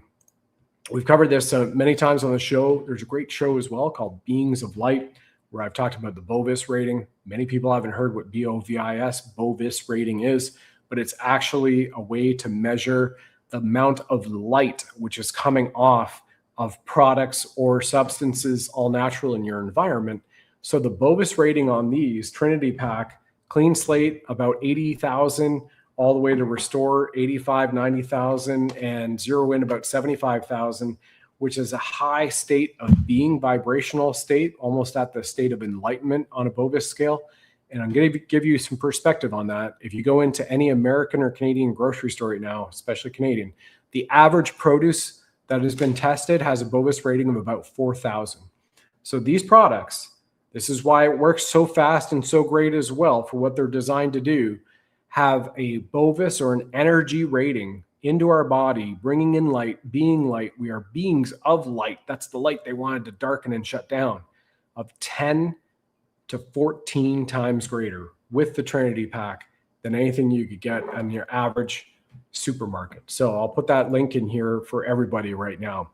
We've covered this many times on the show. There's a great show as well called Beings of Light, where I've talked about the Bovis rating. Many people haven't heard what Bovis rating is, but it's actually a way to measure the amount of light which is coming off of products or substances, all natural in your environment. So the Bovis rating on these, Trinity Pack, clean slate, about 80,000, all the way to Restore, 85, 90,000, and 0-in about 75,000, which is a high state of being, vibrational state, almost at the state of enlightenment on a Bovis scale. And I'm going to give you some perspective on that. If you go into any American or Canadian grocery store right now, especially Canadian, the average produce that has been tested has a Bovis rating of about 4,000. So these products, this is why it works so fast and so great as well for what they're designed to do, have a Bovis or an energy rating into our body, bringing in light, being light. We are beings of light. That's the light they wanted to darken and shut down, of 10 to 14 times greater with the Trinity Pack than anything you could get on your average supermarket. So I'll put that link in here for everybody right now.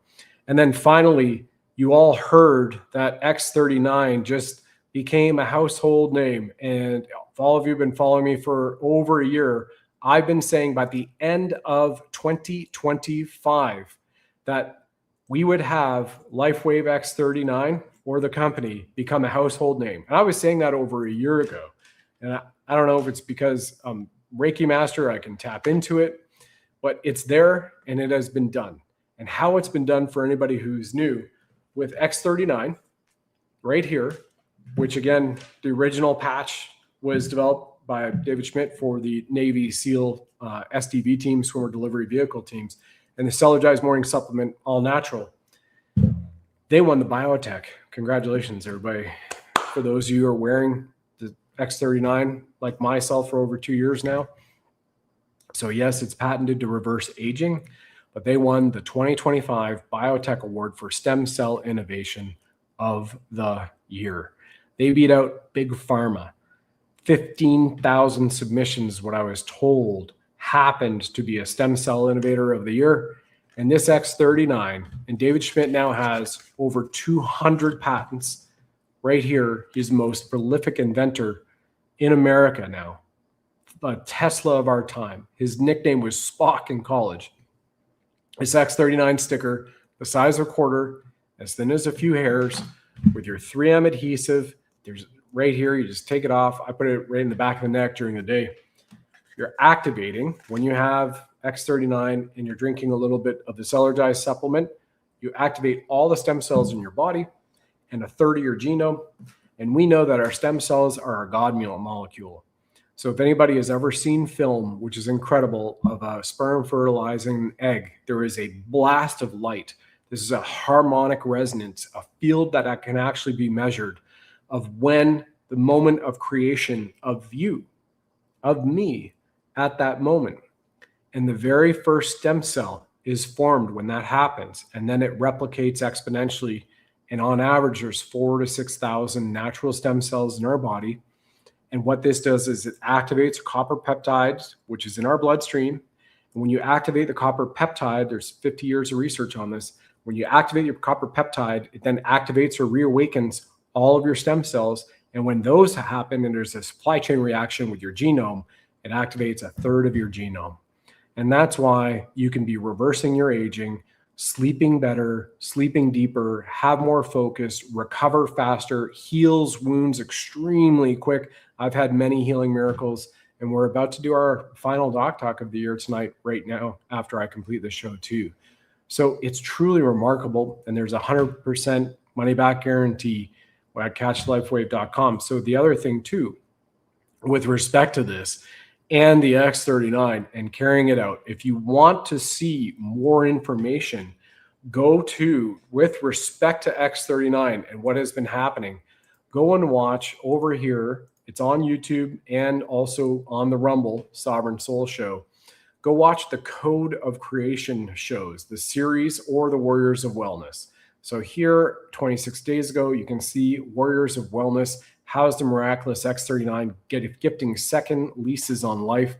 And then finally, you all heard that X39 just became a household name. And if all of you have been following me for over a year, I've been saying by the end of 2025 that we would have LifeWave X39 or the company become a household name. And I was saying that over a year ago. And I don't know if it's because I'm Reiki Master, I can tap into it, but it's there and it has been done. And how it's been done for anybody who's new, with X39 right here, which again, the original patch was developed by David Schmidt for the Navy SEAL SDV team, swimmer delivery vehicle teams, and the Cellergized morning supplement, all natural. They won the biotech. Congratulations, everybody. For those of you who are wearing the X39, like myself, for over 2 years now. So yes, it's patented to reverse aging, but they won the 2025 Biotech Award for Stem Cell Innovation of the Year. They beat out Big Pharma. 15,000 submissions, what I was told, happened to be a stem cell innovator of the year. And this X39, and David Schmidt now has over 200 patents. Right here, he's the most prolific inventor in America now, a Tesla of our time. His nickname was Spock in college. This X39 sticker, the size of a quarter, as thin as a few hairs, with your 3M adhesive. There's right here, you just take it off. I put it right in the back of the neck during the day. You're activating when you have X39 and you're drinking a little bit of the Cellergize supplement. You activate all the stem cells in your body and a third of your genome. And we know that our stem cells are our God molecule. So if anybody has ever seen film, which is incredible, of a sperm fertilizing an egg, there is a blast of light. This is a harmonic resonance, a field that can actually be measured of when the moment of creation of you, of me, at that moment. And the very first stem cell is formed when that happens. And then it replicates exponentially. And on average, there's 4,000 to 6,000 natural stem cells in our body. And what this does is it activates copper peptides, which is in our bloodstream. And when you activate the copper peptide, there's 50 years of research on this. When you activate your copper peptide, it then activates or reawakens all of your stem cells. And when those happen and there's a supply chain reaction with your genome, it activates a third of your genome. And that's why you can be reversing your aging, sleeping better, sleeping deeper, have more focus, recover faster, heals wounds extremely quick. I've had many healing miracles, and we're about to do our final doc talk of the year tonight, right now, after I complete the show too. So it's truly remarkable, and there's 100% money back guarantee at catchlifewave.com. So the other thing too, with respect to this and the X39 and carrying it out, if you want to see more information, go to, with respect to X39 and what has been happening, go and watch over here. It's on YouTube and also on the Rumble Sovereign Soul Show. Go watch the Code of Creation shows, the series, or the Warriors of Wellness. So here, 26 days ago, you can see Warriors of Wellness. How's the miraculous X39 gifting second leases on life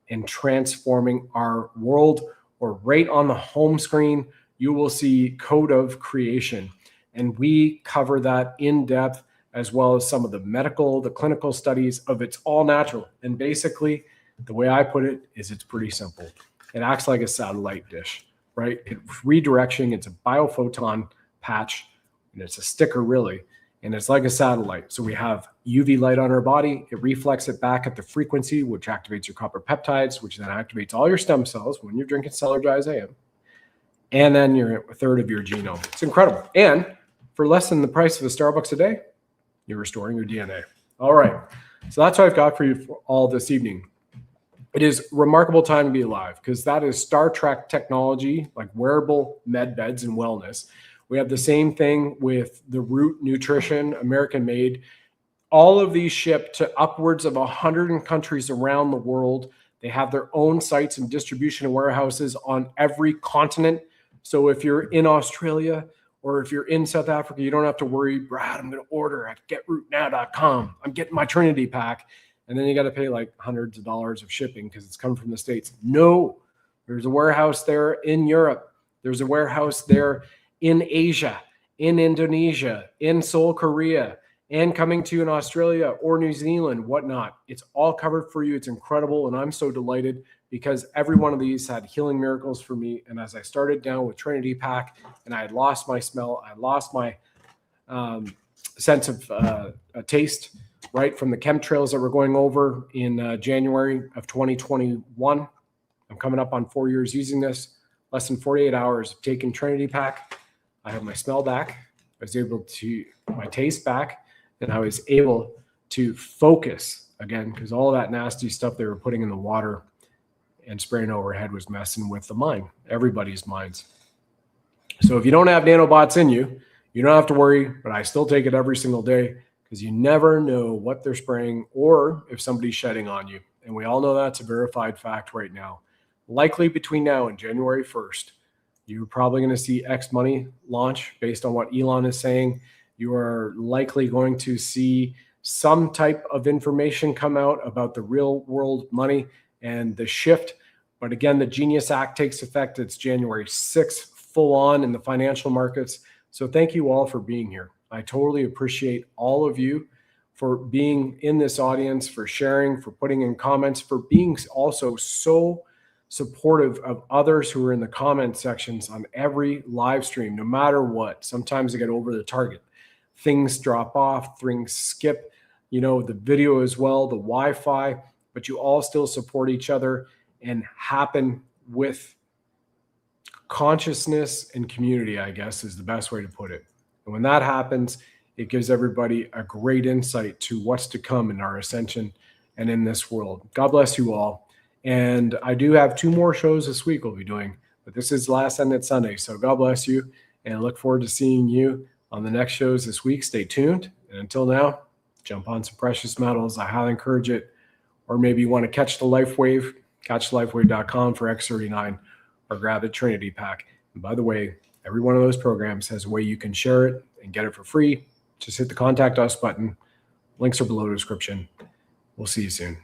and transforming our world? Or right on the home screen, you will see Code of Creation. And we cover that in depth, as well as some of the medical, the clinical studies of it's all natural. And basically, the way I put it is it's pretty simple. It acts like a satellite dish, right? It's redirection. It's a biophoton patch, and it's a sticker really. And it's like a satellite. So we have UV light on our body. It reflects it back at the frequency, which activates your copper peptides, which then activates all your stem cells when you're drinking Cellergize AM. And then you're a third of your genome. It's incredible. And for less than the price of a Starbucks a day, you're restoring your DNA. All right. So that's what I've got for you for all this evening. It is a remarkable time to be alive because that is Star Trek technology, like wearable med beds and wellness. We have the same thing with the Root Nutrition, American made. All of these ship to upwards of 100 countries around the world. They have their own sites and distribution and warehouses on every continent. So if you're in Australia or if you're in South Africa, you don't have to worry, Brad, I'm going to order at getrootnow.com. I'm getting my Trinity pack. And then you got to pay like hundreds of dollars of shipping because it's coming from the States. No, there's a warehouse there in Europe. There's a warehouse there in Asia, in Indonesia, in Seoul, Korea, and coming to you in Australia or New Zealand, whatnot. It's all covered for you. It's incredible. And I'm so delighted because every one of these had healing miracles for me. And as I started down with Trinity Pack and I had lost my smell, I lost my sense of taste, right, from the chemtrails that we're going over in January of 2021. I'm coming up on 4 years using this. Less than 48 hours of taking Trinity Pack. I have my smell back. I was able to, my taste back, and I was able to focus again because all that nasty stuff they were putting in the water and spraying overhead was messing with the mind, everybody's minds. So if you don't have nanobots in you, you don't have to worry, but I still take it every single day because you never know what they're spraying or if somebody's shedding on you. And we all know that's a verified fact right now. Likely between now and January 1st, you're probably going to see X money launch based on what Elon is saying. You are likely going to see some type of information come out about the real world money and the shift. But again, the Genius Act takes effect. It's January 6th, full on in the financial markets. So thank you all for being here. I totally appreciate all of you for being in this audience, for sharing, for putting in comments, for being also so supportive of others who are in the comment sections on every live stream, no matter what. Sometimes I get over the target. Things drop off, things skip, the video as well, the Wi-Fi, but you all still support each other and happen with consciousness and community, I guess is the best way to put it. And when that happens, it gives everybody a great insight to what's to come in our ascension and in this world. God bless you all. And I do have 2 more shows this week we'll be doing, but this is Last Ended Sunday. So God bless you, and I look forward to seeing you on the next shows this week. Stay tuned. And until now, jump on some precious metals. I highly encourage it. Or maybe you want to catch the Life Wave, catchthelifewave.com for X39, or grab the Trinity Pack. And by the way, every one of those programs has a way you can share it and get it for free. Just hit the Contact Us button. Links are below the description. We'll see you soon.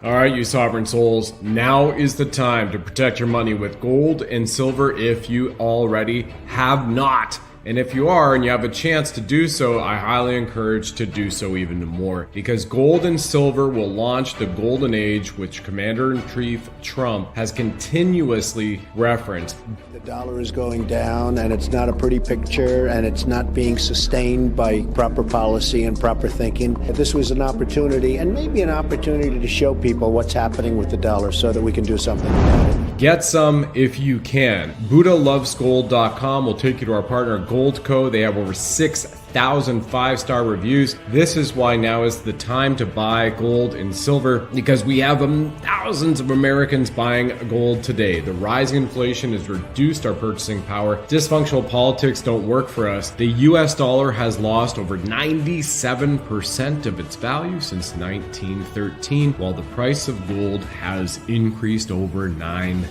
All right, you sovereign souls, now is the time to protect your money with gold and silver if you already have not. And if you are and you have a chance to do so, I highly encourage to do so even more, because gold and silver will launch the golden age, which Commander-in-Chief Trump has continuously referenced. The dollar is going down, and it's not a pretty picture, and it's not being sustained by proper policy and proper thinking. This was an opportunity, and maybe an opportunity to show people what's happening with the dollar so that we can do something about it. Get some if you can. BuddhaLovesGold.com will take you to our partner Gold Co. They have over 6,000 5-star reviews. This is why now is the time to buy gold and silver, because we have thousands of Americans buying gold today. The rising inflation has reduced our purchasing power. Dysfunctional politics don't work for us. The US dollar has lost over 97% of its value since 1913, while the price of gold has increased over 9,000%.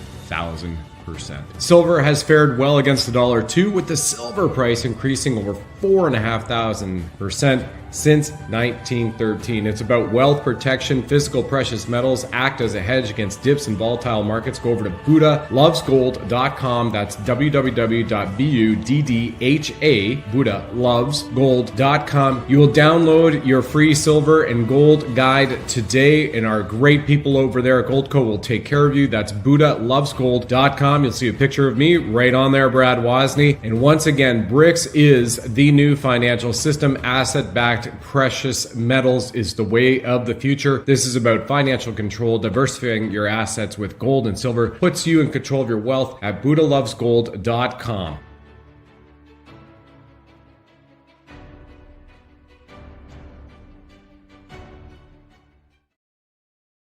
Silver has fared well against the dollar too, with the silver price increasing over 4,500% since 1913. It's about wealth protection. Physical precious metals act as a hedge against dips in volatile markets. Go over to BuddhaLovesGold.com. That's www.BUDDHA, BuddhaLovesGold.com. You will download your free silver and gold guide today, and our great people over there at Gold Co will take care of you. That's BuddhaLovesGold.com. You'll see a picture of me right on there, Brad Wozni. And once again, BRICS is the new financial system. Asset-backed precious metals is the way of the future. This is about financial control. Diversifying your assets with gold and silver puts you in control of your wealth at BuddhaLovesGold.com.